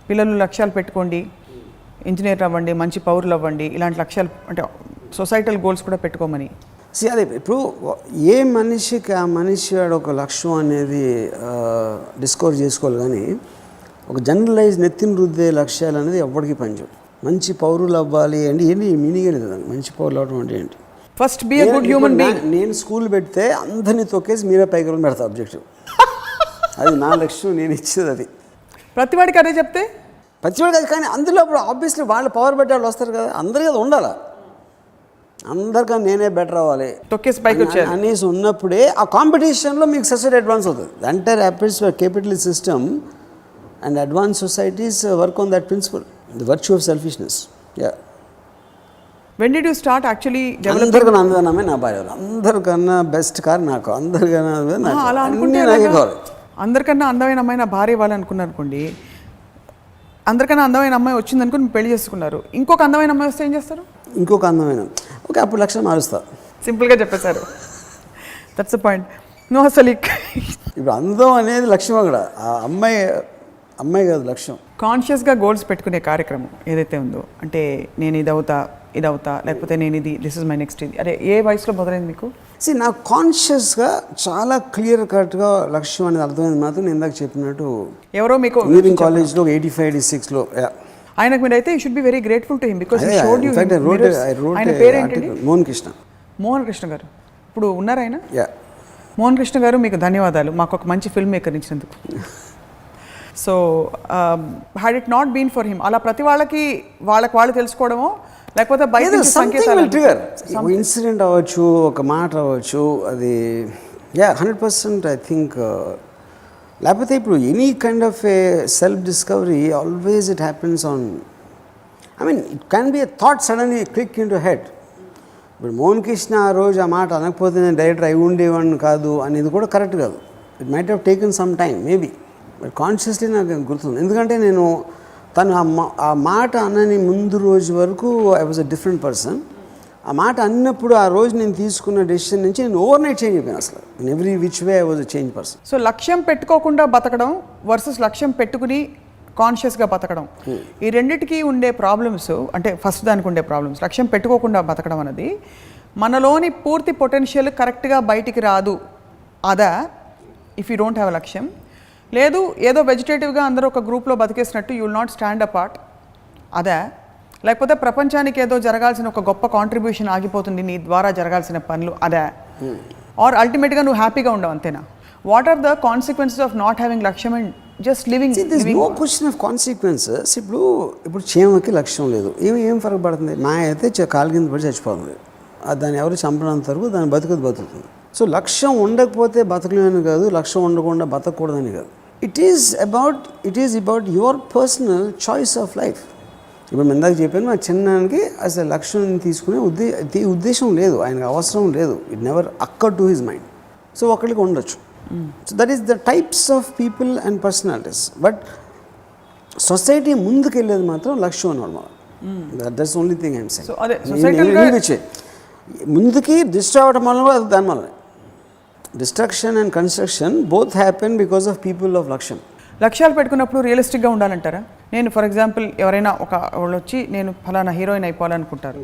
పిల్లలు లక్ష్యాలు పెట్టుకోండి, ఇంజనీర్ అవ్వండి, మంచి పౌరులు అవ్వండి, ఇలాంటి లక్ష్యాలు అంటే సొసైటల్ గోల్స్ కూడా పెట్టుకోమని. అదే ఇప్పుడు ఏ మనిషికి ఆ మనిషి ఒక లక్ష్యం అనేది డిస్కవర్ చేసుకోవాలి, కానీ ఒక జనరలైజ్ నెత్తిని రుద్దే లక్ష్యాలు అనేది ఎవరికి పనిచేయవు. మంచి పౌరులు అవ్వాలి అంటే ఏంటి మీనింగ్ లేదు దానికి. మంచి పౌరులు అవ్వడం అంటే ఏంటి? First be a good human being. నేను స్కూల్ పెడితే అందరినీ తొక్కేసి మీరే పైకి పెడతా ఆబ్జెక్టివ్. అది నా లక్ష్యం, నేను ఇచ్చేది అది. ప్రతివాడికి అదే చెప్తే ప్రతివాడికి అది, కానీ అందులో అప్పుడు ఆబ్వియస్లీ వాళ్ళు పవర్ పెట్టే వాళ్ళు వస్తారు కదా, అందరికీ అది ఉండాలి. అందరికన్నా నేనే బెటర్ అవ్వాలి తొక్కేసి పైకి వచ్చారు అనేసి ఉన్నప్పుడే ఆ కాంపిటీషన్లో మీకు సొసైటీ అడ్వాన్స్ అవుతుంది. Entire capitalist system and advance societies work on that principle, the virtue of selfishness. When did you start actually అందరికన్నా అందగానే నా భార్య, అందరికన్నా బెస్ట్ కార్ నాకు, అందరికన్నా అలా అనుకుంటే అందరికన్నా అందమైన అమ్మాయి నా భార్య ఇవ్వాలి అనుకున్నారు అనుకోండి, అందరికన్నా అందమైన అమ్మాయి వచ్చింది అనుకుని మీరు పెళ్లి చేసుకున్నారు, ఇంకొక అందమైన అమ్మాయి వస్తే ఏం చేస్తారు? ఇంకొక అందమైన ఓకే, అప్పుడు లక్ష్యం మారుస్తా. సింపుల్గా చెప్పేశారు. That's the point. నో అసలు ఇప్పుడు అందం అనేది లక్ష్యం, అక్కడ ఆ అమ్మాయి కాదు లక్ష్యం. కాన్షియస్గా గోల్స్ పెట్టుకునే కార్యక్రమం ఏదైతే ఉందో, అంటే నేను ఇది అవుతా లేకపోతే నేను దిస్ ఇస్ మై నెక్స్ట్ ఇది, అదే ఏ వయసులో మొదలైంది మీకు? నాకు కాన్షియస్గా చాలా క్లియర్ కట్గా లక్ష్యం అనేది అర్థమైంది మాత్రం నేను ఇందాక చెప్పినట్టు ఎవరో మీకు ఇంజనీరింగ్ కాలేజ్లో 85-86లో ఆయనకు మీరైతే you should be very grateful to him because he showed you. ఆయన పేరేంటి? మోహన్ కృష్ణ గారు. ఇప్పుడు ఉన్నారు ఆయన? మోహన్ కృష్ణ గారు, మీకు ధన్యవాదాలు మాకు ఒక మంచి ఫిల్మ్ మేకర్ ఇచ్చినందుకు. So had it not been for him, అలా ప్రతి వాళ్ళకి వాళ్ళు తెలుసుకోవడమో లేకపోతే బయట ఇన్సిడెంట్ అవ్వచ్చు, ఒక మాట అవ్వచ్చు, అది 100% ఐ థింక్. లేకపోతే ఇప్పుడు any kind of a self discovery always it happens on, I mean it can be a thought suddenly click in to head. ఇప్పుడు మోహన్ కృష్ణ ఆ రోజు ఆ మాట అనకపోతే నేను డైరెక్టర్ అయి ఉండేవాడిని కాదు అనేది కూడా కరెక్ట్ కాదు. It might have taken some time maybe, but consciously నాకు గుర్తుంది. ఎందుకంటే నేను తను ఆ మాట అనని ముందు రోజు వరకు I was a different person. ఆ మాట అన్నప్పుడు ఆ రోజు నేను తీసుకున్న డెసిషన్ నుంచి నేను ఓవర్ నైట్ చేంజ్ అయిపోయాను అసలు. In every which way I was a change person. So లక్ష్యం పెట్టుకోకుండా బతకడం వర్సెస్ లక్ష్యం పెట్టుకుని కాన్షియస్గా బతకడం, ఈ రెండిటికి ఉండే ప్రాబ్లమ్స్, అంటే ఫస్ట్ దానికి ఉండే ప్రాబ్లమ్స్, లక్ష్యం పెట్టుకోకుండా బతకడం అనేది మనలోని పూర్తి పొటెన్షియల్ కరెక్ట్గా బయటికి రాదు. అదా if you don't have a లక్ష్యం, లేదు ఏదో వెజిటేటివ్గా అందరూ ఒక గ్రూప్లో బతికేసినట్టు you will not stand apart, అదా లేకపోతే ప్రపంచానికి ఏదో జరగాల్సిన ఒక గొప్ప కాంట్రిబ్యూషన్ ఆగిపోతుంది నీ ద్వారా జరగాల్సిన పనులు, అదా ఆర్ అల్టిమేట్గా నువ్వు హ్యాపీగా ఉండవు, అంతేనా? What are the consequences of not having లక్ష్యం and just living? No question of consequences. ఇప్పుడు చీమకి లక్ష్యం లేదు, ఏం ఫరక పడుతుంది? మా అయితే కాలు కింద పడి చచ్చిపోతుంది, దాన్ని ఎవరు చంపనంత వరకు దాన్ని బతుకుతుంది. సో లక్ష్యం ఉండకపోతే బతకలేని కాదు, లక్ష్యం ఉండకుండా బతకూడదని కాదు. It is about your personal choice of life. ఇప్పుడు మేము ఇందాక చెప్పాను, మా చిన్నానికి అసలు లక్ష్యం తీసుకునే ఉద్దేశం లేదు, ఆయనకు అవసరం లేదు. It never అక్కర్ to his mind. So ఒకరికి ఉండొచ్చు. So that is the types of people and personalities. But society ముందుకు వెళ్ళేది మాత్రం లక్ష్యం అనమాట. That's only thing I'm saying. ముందుకి డిస్ట్రాయ్ అవ్వడం వల్ల దాని వల్ల destruction and construction both happen because of people of లక్ష్యం. లక్ష్యాలు పెట్టుకున్నప్పుడు రియలిస్టిక్గా ఉండాలంటారా? నేను ఫర్ ఎగ్జాంపుల్ ఎవరైనా వాళ్ళు వచ్చి నేను ఫలానా హీరోయిన్ అయిపోవాలనుకుంటారు,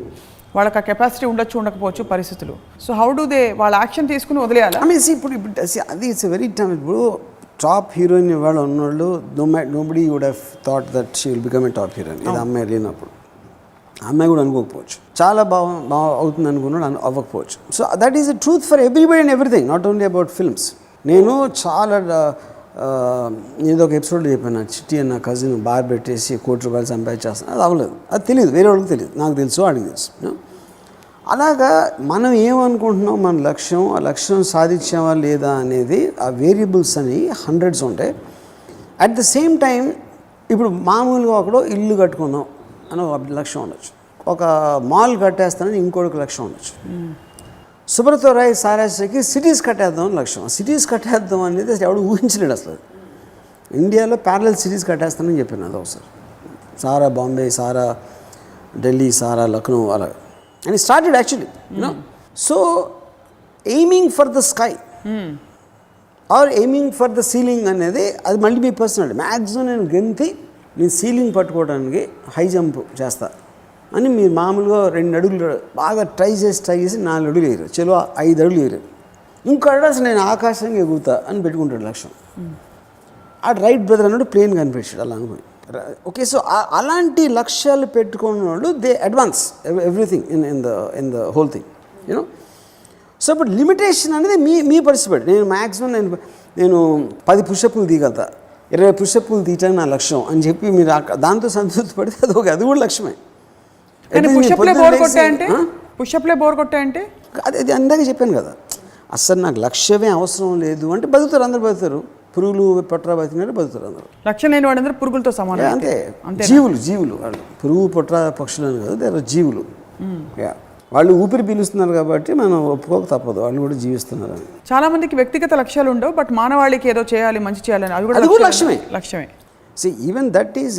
వాళ్ళకి ఆ కెపాసిటీ ఉండొచ్చు ఉండకపోవచ్చు పరిస్థితులు. సో హౌ డూ దే వాళ్ళ యాక్షన్ తీసుకుని వదిలేయాలి? ఇప్పుడు అది ఇట్స్ వెరీ టైమ్. ఇప్పుడు టాప్ హీరోయిన్ ఇవాళ ఉన్నవాళ్ళు nobody would have thought that she will become a top heroine. ఇది అమ్మాయి లేనప్పుడు అమ్మాయి కూడా అనుకోకపోవచ్చు, చాలా బాగా అవుతుంది అనుకున్నాడు, అవ్వకపోవచ్చు. So that is the truth for everybody and everything, not only about films. నేను చాలా ఏదో ఒక ఎపిసోడ్లో చెప్పాను, చిట్టి అన్న కజిన్ బార్ పెట్టేసి ₹1,00,00,000 సంపాదించేస్తాను. అది అవ్వలేదు, అది తెలియదు, వేరే వాళ్ళకి తెలియదు, నాకు తెలుసు, వాడికి తెలుసు. అలాగా మనం ఏమనుకుంటున్నాం, మన లక్ష్యం, ఆ లక్ష్యం సాధించామా లేదా అనేది ఆ వేరియబుల్స్ అని హండ్రెడ్స్ ఉంటాయి. అట్ ద సేమ్ టైం ఇప్పుడు మామూలుగా ఒకడు ఇల్లు కట్టుకుందాం అని ఒక లక్ష్యం ఉండొచ్చు, ఒక మాల్ కట్టేస్తానని ఇంకోటి లక్ష్యం ఉండొచ్చు. సుబ్రతో రాయ్ సారాశ్రీకి సిటీస్ కట్టేద్దాం అని లక్ష్యం. సిటీస్ కట్టేద్దాం అనేది ఎవడు ఊహించలేడు అసలు. ఇండియాలో ప్యారలల్ సిటీస్ కట్టేస్తానని చెప్పాను అది ఒకసారి. సారా బాంబే, సారా ఢిల్లీ, సారా లక్నో, అలా. And started actually you know. So aiming for the sky are aiming for the ceiling అనేది అది మళ్ళీ మీ పర్సనాలిటీ. మ్యాక్సిమం నేను సీలింగ్ పట్టుకోవడానికి హై జంప్ చేస్తా అని మీరు మామూలుగా 2 అడుగులు బాగా ట్రై చేసి 4 అడుగులు వేయరు, చలో 5 అడుగులు వేయరు. ఇంకో అసలు నేను ఆకాశంగా ఎగురుతా అని పెట్టుకుంటాడు లక్ష్యం. ఆ రైట్ బ్రదర్ అన్నాడు ప్లేన్ కనిపించాడు అలా అనుకుని. ఓకే, సో అలాంటి లక్ష్యాలు పెట్టుకున్న వాళ్ళు they advance everything in the whole thing you know. So ఇప్పుడు లిమిటేషన్ అనేది మీ పరిస్థితి. నేను మ్యాక్సిమం నేను 10 పుషప్లు తీయగలుగుతా, 20 పుషప్లు తీయటానికి నా లక్ష్యం అని చెప్పి మీరు దాంతో సంతృప్తి పడితే అది కూడా లక్ష్యమే. పుషప్లే బోర్ కొట్టాయంటే అది అందాక చెప్పాను కదా, అసలు నాకు లక్ష్యమే అవసరం లేదు అంటే బతుకుతారు, అందరు బతుకుతారు. పురుగులు పొట్ర బతికినట్టు బతుకుతారు అందరూ. లక్ష్యం లేని వాడందరూ పురుగులతో సమానం. అంతే, జీవులు వాళ్ళు పురుగు పొట్ర పక్షులు కాదు, దేర్ ఆర్ జీవులు. వాళ్ళు ఊపిరి పీలుస్తున్నారు కాబట్టి మనం ఒప్పుకోక తప్పదు, వాళ్ళు కూడా జీవిస్తున్నారు అని. చాలా మందికి వ్యక్తిగత లక్ష్యాలు ఉండవు, బట్ మానవాళికి ఏదో చేయాలి, మంచి చేయాలని అది కూడా లక్ష్యమే. సో ఈవెన్ దట్ ఈజ్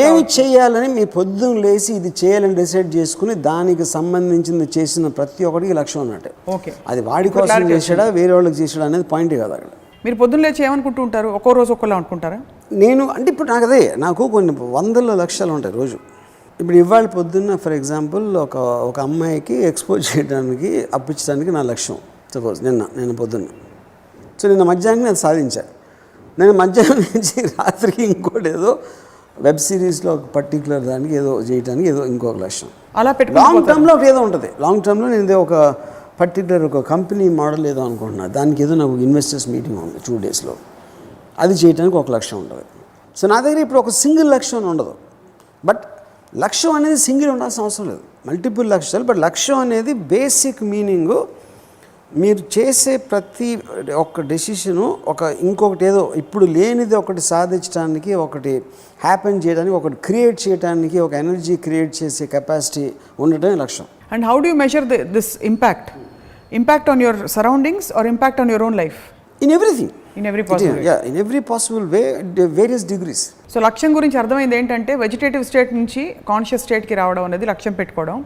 ఏమి చేయాలని మీ పొద్దున్న లేసి ఇది చేయాలని డిసైడ్ చేసుకుని దానికి సంబంధించింది చేసిన ప్రతి ఒక్కటికి లక్ష్యం అన్నట్టే. ఓకే, అది వాడి కోసం చేసాడా వేరే వాళ్ళకి చేసాడా అనేది పాయింటే కదా అక్కడ. మీరు పొద్దున్న లేచి ఏమనుకుంటూ ఉంటారు? ఒక్కో రోజు ఒక్కలా అనుకుంటారా? నేను అంటే ఇప్పుడు నాకు కొన్ని 100 లక్ష్యాలు ఉంటాయి రోజు. ఇప్పుడు ఇవాళ పొద్దున్న ఫర్ ఎగ్జాంపుల్ ఒక అమ్మాయికి ఎక్స్పోజ్ చేయడానికి అప్పించడానికి నా లక్ష్యం. సపోజ్ నిన్న పొద్దున్న, సో నిన్న మధ్యాహ్నం అది సాధించాను. నేను మధ్యాహ్నం నుంచి రాత్రికి ఇంకోటి ఏదో వెబ్ సిరీస్లో ఒక పర్టికులర్ దానికి ఏదో చేయడానికి ఏదో ఇంకొక లక్ష్యం. అలా లాంగ్ టర్మ్లో ఒకటి ఏదో ఉంటుంది. లాంగ్ టర్మ్లో నేను ఒక పర్టికులర్ ఒక కంపెనీ మోడల్ ఏదో అనుకుంటున్నాను, దానికి ఏదో నాకు ఇన్వెస్టర్స్ మీటింగ్ ఉంది 2 డేస్లో, అది చేయడానికి ఒక లక్ష్యం ఉంటుంది. సో నా దగ్గర ఇప్పుడు ఒక సింగిల్ లక్ష్యం ఉండదు. బట్ లక్ష్యం అనేది సింగిల్ ఉండాల్సిన అవసరం లేదు, మల్టిపుల్ లక్ష్యాలు. బట్ లక్ష్యం అనేది బేసిక్ మీనింగు మీరు చేసే ప్రతి ఒక్క డెసిషను ఇంకొకటి ఏదో ఇప్పుడు లేనిది ఒకటి సాధించడానికి, ఒకటి హ్యాపెన్ చేయడానికి, ఒకటి క్రియేట్ చేయడానికి, ఒక ఎనర్జీ క్రియేట్ చేసే కెపాసిటీ ఉండటమే లక్ష్యం. And how do you measure this impact on your surroundings or impact on your own life? In everything. In every possible way. In every possible way, various degrees. So లక్ష్యం గురించి అర్థమైంది ఏంటంటే vegetative state నుంచి conscious స్టేట్కి రావడం అనేది లక్ష్యం పెట్టుకోవడం.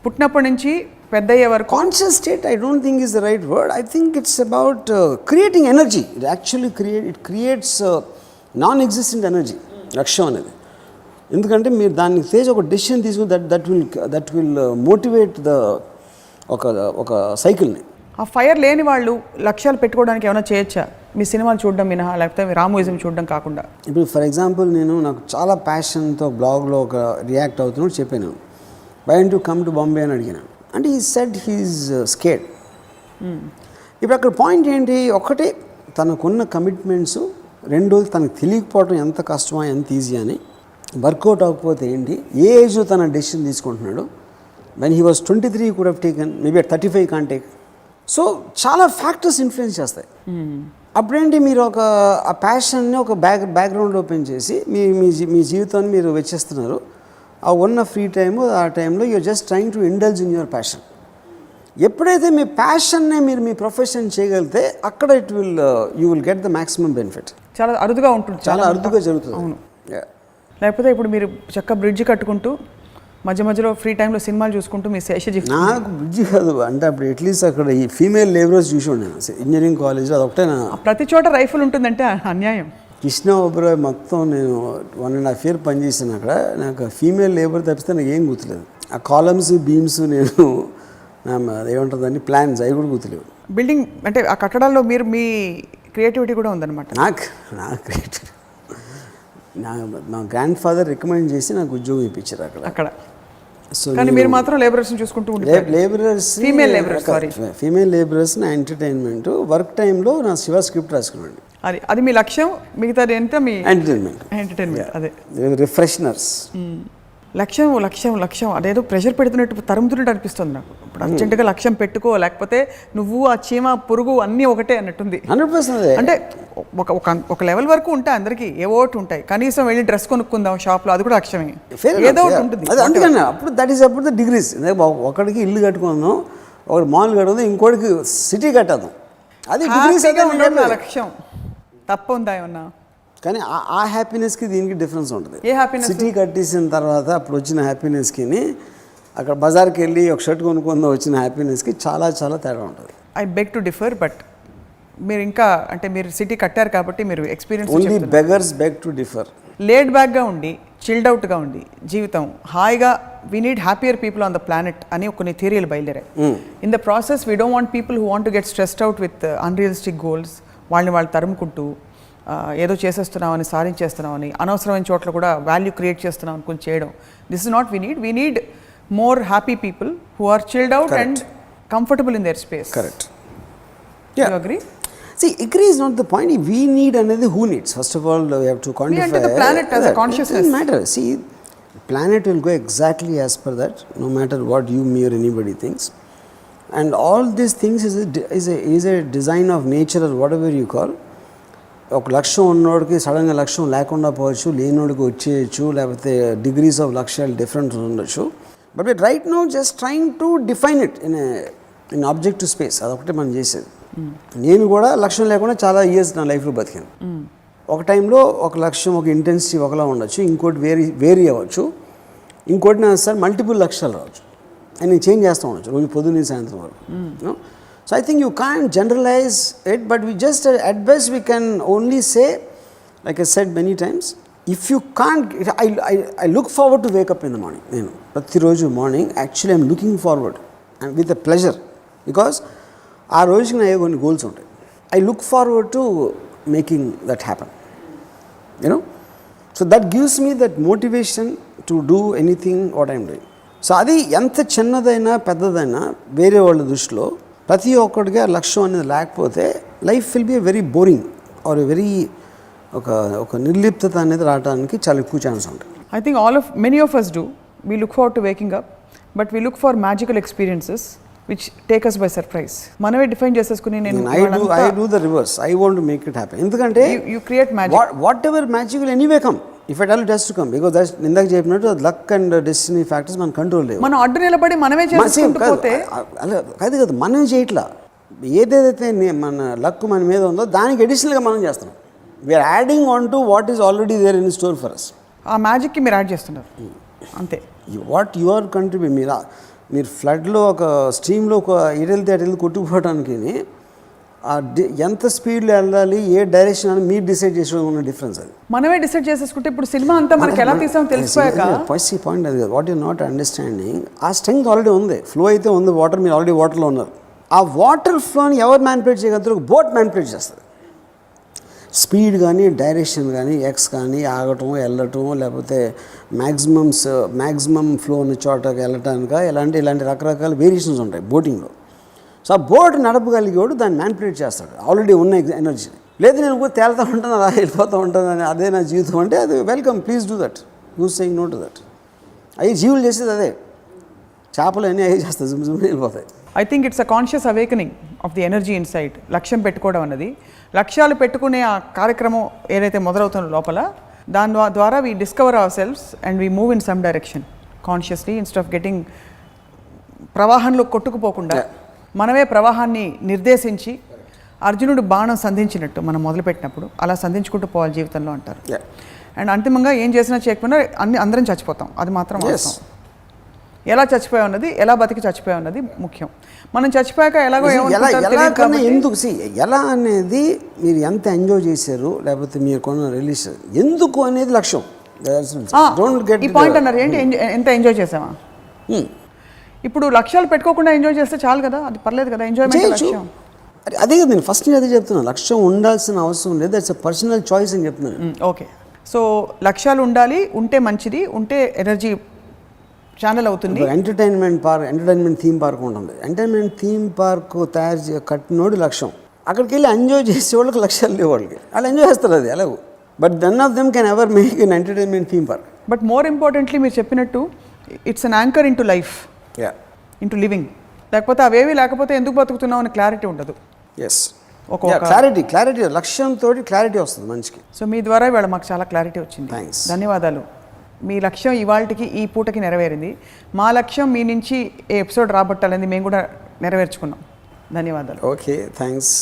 పుట్టినప్పటి నుంచి పెద్ద అయ్యే వరకు conscious state I don't think is the right word. I think it's about creating energy. It actually creates non existent energy లక్ష్యం అనేది. ఎందుకంటే మీరు దాన్ని చేసి ఒక డెసిషన్ తీసుకుని దట్ విల్ మోటివేట్ ద ఒక సైకిల్ని. ఆ ఫైర్ లేని వాళ్ళు లక్ష్యాలు పెట్టుకోవడానికి ఏమైనా చేయొచ్చా? మీ సినిమాలు చూడడం మినహా, లేకపోతే రామోయిజం చూడడం కాకుండా? ఇప్పుడు ఫర్ ఎగ్జాంపుల్ నాకు చాలా ప్యాషన్తో బ్లాగ్లో ఒక రియాక్ట్ అవుతున్నట్టు చెప్పాను. Why to come to Bombay అని అడిగాను. అంటే ఈ సెడ్ హీఈస్ స్కేర్డ్. ఇప్పుడు అక్కడ పాయింట్ ఏంటి? ఒకటి తనకున్న కమిట్మెంట్స్, రెండోది తనకు తెలియకపోవడం ఎంత కష్టమా ఎంత ఈజీ అని. వర్కౌట్ అవ్వకపోతే ఏంటి, ఏ ఏజ్లో తన డెసిషన్ తీసుకుంటున్నాడు. When he was 23 could have taken, maybe at 35 can't take. So చాలా ఫ్యాక్టర్స్ ఇన్ఫ్లుయెన్స్ చేస్తాయి. అప్పుడేంటి, మీరు ఆ ప్యాషన్ని ఒక బ్యాక్గ్రౌండ్ ఓపెన్ చేసి మీ జీవితాన్ని మీరు వెచ్చిస్తున్నారు. ఆ ఉన్న ఫ్రీ టైము, ఆ టైంలో you're just trying to indulge in your passion. ఎప్పుడైతే మీ ప్యాషన్నే మీరు మీ ప్రొఫెషన్ చేయగలిగితే అక్కడ you will get the maximum benefit. చాలా అరుదుగా ఉంటుంది, చాలా అరుదుగా జరుగుతుంది. అవును. లేకపోతే ఇప్పుడు మీరు చక్క బ్రిడ్జ్ కట్టుకుంటూ మధ్యలో ఫ్రీ టైంలో సినిమాలు చూసుకుంటూ మీ శేషజీవి. నాకు బ్రిడ్జ్ కాదు అంటే అప్పుడు అట్లీస్ట్ అక్కడ ఈ ఫీమేల్ లేబరర్స్ చూసి ఉన్నాను ఇంజనీరింగ్ కాలేజ్లో. అదొకటే ప్రతి చోట రైఫిల్ ఉంటుందంటే అన్యాయం. కృష్ణ ఒబ్రాయ్ మొత్తం నేను 1.5 year పనిచేసాను అక్కడ. నాకు ఫీమేల్ లేబర్ తప్పిస్తే నాకు ఏం గుర్తులేదు. ఆ కాలమ్స్ బీమ్స్ నేను ఏమంటుందని ప్లాన్స్ అవి కూడా గుర్తులేవు. బిల్డింగ్ అంటే ఆ కట్టడాల్లో మీరు మీ క్రియేటివిటీ కూడా ఉందన్నమాట. నాకు క్రియేటివిటీ మా గ్రాండ్ ఫాదర్ రికమెండ్ చేసి నాకు ఉద్యోగం ఇప్పించారు అక్కడ. సో కానీ మీరు మాత్రం లేబరర్స్ని చూసుకుంటూ ఫీమేల్ లేబరర్స్ నా ఎంటర్టైన్మెంట్ వర్క్ టైంలో నా శివ స్క్రిప్ట్ రాసుకున్నాను. అది మీ లక్ష్యం. మిగతాది ఎంత మీ ఎంటర్టైన్మెంట్. అదే రిఫ్రెషనర్స్. లక్ష్యం అదేదో ప్రెషర్ పెడుతున్నట్టు తరుముతున్నట్టు అనిపిస్తుంది నాకు. ఇప్పుడు అర్జెంటుగా లక్ష్యం పెట్టుకో, లేకపోతే నువ్వు ఆ చీమ పురుగు అన్నీ ఒకటే అన్నట్టుంది. 100%. అంటే ఒక లెవెల్ వరకు ఉంటాయి అందరికీ, ఏవోటి ఉంటాయి. కనీసం వెళ్ళి డ్రెస్ కొనుక్కుందాం షాప్లో, అది కూడా లక్ష్యమే. ఏదో ఒకటి ఉంటుంది. అందుకని అప్పుడు ద డిగ్రీస్. ఒకడికి ఇల్లు కట్టుకుందాం, ఒకటి మాల్ కట్టుకుందాం, ఇంకోటికి సిటీ కట్టదాం. అది డిగ్రీస్ నా లక్ష్యం. తప్ప ఉందా ఏమన్నా? కానీ ఆ హ్యాపీనెస్కి దీనికి డిఫరెన్స్ ఉంటుంది. ఏ హ్యాపీనెస్? సిటీ కట్టేసిన తర్వాత అప్పుడు వచ్చిన హ్యాపీనెస్కి అక్కడ బజార్కి వెళ్ళి ఒక షర్ట్ కొనుక్కుందాం వచ్చిన హ్యాపీనెస్కి చాలా చాలా తేడా ఉంటుంది. I beg to differ. But మీరు ఇంకా అంటే మీరు సిటీ కట్టారు కాబట్టి మీరు experience. Only beggars beg to differ. Laid బ్యాక్గా ఉండి, చిల్డ్ అవుట్గా ఉండి జీవితం హాయిగా, we need happier people on the planet అని కొన్ని థియరీలు బయలుదేరాయి. In the process we don't want people who want to get stressed out with unrealistic goals. వాళ్ళు తరుముకుంటూ ఏదో చేసేస్తున్నామని, సాధించేస్తున్నామని, అనవసరమైన చోట్ల కూడా వాల్యూ క్రియేట్ చేస్తున్నాం అనుకుని చేయడం. This is not we need more happy people who are chilled out and comfortable in their space. Correct. You agree? See, agree is not the point. We need another who needs. First of all, we have to quantify. We enter the planet as a consciousness. It doesn't matter. See, planet will go exactly as per that, no matter what you, me or anybody thinks. And all these things is a design of nature or whatever you call. ఒక లక్ష్యం ఉన్నోడికి సడన్గా లక్ష్యం లేకుండా పోవచ్చు, లేనోడికి వచ్చేయచ్చు, లేకపోతే డిగ్రీస్ ఆఫ్ లక్ష్యాలు డిఫరెంట్ ఉండొచ్చు. But we right now just trying to define it in objective space. అదొకటి మనం చేసేది. నేను కూడా లక్ష్యం లేకుండా చాలా ఇయర్స్ నా లైఫ్లో బతికాను. ఒక టైంలో ఒక లక్ష్యం, ఒక ఇంటెన్సిటీ ఒకలా ఉండొచ్చు, ఇంకోటి వేరీ అవ్వచ్చు, ఇంకోటి నా సార్ మల్టిపుల్ లక్ష్యాలు రావచ్చు. అండ్ నేను చేంజ్ చేస్తూ ఉండొచ్చు రోజు పొద్దున్న సాయంత్రం వరకు. So I think you can't generalize it, but we just at best we can only say, like I said many times, if you can't, I look forward to wake up in the morning. నేను ప్రతిరోజు morning actually I'm looking forward and with a pleasure, because ఆ రోజుకి నా కొన్ని goals ఉంటాయి. I look forward to making that happen, you know. So that gives me that motivation to do anything what I'm doing. So అది ఎంత చిన్నదైనా పెద్దదైనా వేరే వాళ్ళ దృష్టిలో ప్రతి ఒక్కడికి ఆ లక్ష్యం అనేది లేకపోతే life will be very boring or very ఒక నిర్లిప్తత అనేది రావడానికి చాలా ఎక్కువ ఛాన్స్ ఉంటుంది. I think many of us do. We look forward to waking up, but we look for magical experiences which take us by surprise. మనమే define చేసేసుకుని నేను I do the reverse. I want to make it happen. ఎందుకంటే you create magic. Whatever magic will anyway come. If I tell it has to come, because that's ఇందాక చెప్పినట్టు luck and destiny factors మన control లేవు. మనం అడ్డు నిలబడి మనమే చేసుకుంటూ పోతే అలా కాదు మనం చేయట్లా. ఏదైతే మన లక్ మన మీద ఉందో దానికి అడిషనల్గా మనం చేస్తున్నాం. We're adding on to what is already there in store for us. ఆ మ్యాజిక్కి మీరు యాడ్ చేస్తున్నారు అంతే. వాట్ యువర్ కంట్రిబ్యూట్ మీరు ఫ్లడ్లో ఒక స్ట్రీమ్లో ఒక ఎటెళ్తే కొట్టుకుపోవడానికి ఎంత స్పీడ్లో వెళ్ళాలి, ఏ డైరెక్షన్ అని మీరు డిసైడ్ చేసుకోవడం ఉన్న డిఫరెన్స్ అది. మనమే డిసైడ్ చేసేసుకుంటే ఇప్పుడు సినిమా అంతా మనకి ఎలా తీసామో తెలిసిపోయాక ఫస్ట్ పాయింట్ అది కాదు. వాట్ యు నాట్ అండర్స్టాండింగ్, ఆ స్ట్రెంగ్త్ ఆల్రెడీ ఉంది, ఫ్లో అయితే ఉంది, వాటర్ మీరు ఆల్రెడీ వాటర్లో ఉన్నారు. ఆ వాటర్ ఫ్లోని ఎవరు మ్యానిపులేట్ చేయగలుగుతారు? బోట్ మ్యానిపులేట్ చేస్తుంది. స్పీడ్ కానీ డైరెక్షన్ కానీ ఎక్స్ కానీ ఆగటం వెళ్ళటం లేకపోతే మ్యాక్సిమం ఫ్లో ఉన్న చోటకి వెళ్ళటానికి ఇలాంటి రకరకాల వేరియేషన్స్ ఉంటాయి బోటింగ్లో. సో ఆ బోట్ నడపగలిగేవాడు దాన్ని మ్యానిపులేట్ చేస్తాడు ఆల్రెడీ ఉన్న ఎనర్జీని. లేదు నేను కూడా తేలుతూ ఉంటాను, అలా వెళ్ళిపోతూ ఉంటాను అని అదే నా జీవితం అంటే అది welcome, please do that, use saying no to that. అవి జీవులు చేసేది అదే. చేపలు అన్నీ అవి చేస్తాయి, జుమ్ వెళ్ళిపోతాయి. I think it's a conscious awakening of the energy in side. లక్ష్యం పెట్టుకోవడం అన్నది, లక్ష్యాలు పెట్టుకునే ఆ కార్యక్రమం ఏదైతే మొదలవుతుందో లోపల, దాని ద్వారా we discover ourselves and we move in some direction consciously instead of getting ప్రవాహంలో కొట్టుకుపోకుండా మనమే ప్రవాహాన్ని నిర్దేశించి అర్జునుడు బాణం సంధించినట్టు మనం మొదలుపెట్టినప్పుడు అలా సంధించుకుంటూ పోవాలి జీవితంలో అంటారు. అండ్ అంతిమంగా ఏం చేసినా చేయకపోయినా అందరం చచ్చిపోతాం, అది మాత్రం వాస్తవం. ఎలా చచ్చిపోయా ఉన్నది, ఎలా బతికి చచ్చిపోయా ఉన్నది ముఖ్యం. మనం చచ్చిపోయాక ఎలాగో ఎందుకు ఎలా అనేది మీరు ఎంత ఎంజాయ్ చేశారు లేకపోతే మీరు కొన్న రిలీజ్ ఎందుకు అనేది లక్ష్యం. ఈ పాయింట్ అన్నారు ఏంటి, ఎంత ఎంజాయ్ చేసామా? ఇప్పుడు లక్ష్యాలు పెట్టుకోకుండా ఎంజాయ్ చేస్తే చాలు కదా, అది పర్లేదు కదా, ఎంజాయ్మెంట్ లక్ష్యం. అదే కదా నేను ఫస్ట్ అదే చెప్తున్నాను, లక్ష్యం ఉండాల్సిన అవసరం లేదు, దట్స్ ఎ పర్సనల్ చాయిస్ అని చెప్తున్నాను. ఓకే, సో లక్ష్యాలు ఉండాలి, ఉంటే మంచిది, ఉంటే ఎనర్జీ ఛానల్ అవుతుంది. ఎంటర్టైన్మెంట్ థీమ్ పార్క్ ఉంటుంది. ఎంటర్టైన్మెంట్ థీమ్ పార్క్ కట్టినోడు లక్ష్యం. అక్కడికి వెళ్ళి ఎంజాయ్ చేసే వాళ్ళకి లక్ష్యాలు లేవు, వాళ్ళకి వాళ్ళు ఎంజాయ్ చేస్తారు అది ఎలాగో. But none of them can ever make an entertainment theme park. But more importantly మీరు చెప్పినట్టు it's an anchor into life, into living. లేకపోతే అవేవి లేకపోతే ఎందుకు బతుకుతున్నాం అని క్లారిటీ ఉండదు. ఎస్, క్లారిటీ లక్ష్యంతో క్లారిటీ వస్తుంది మనిషికి. సో మీ ద్వారా ఇవాళ మాకు చాలా క్లారిటీ వచ్చింది. ధన్యవాదాలు. మీ లక్ష్యం ఇవాళకి ఈ పూటకి నెరవేరింది. మా లక్ష్యం మీ నుంచి ఏ ఎపిసోడ్ రాబట్టాలని మేము కూడా నెరవేర్చుకున్నాం. ధన్యవాదాలు. Okay, thanks.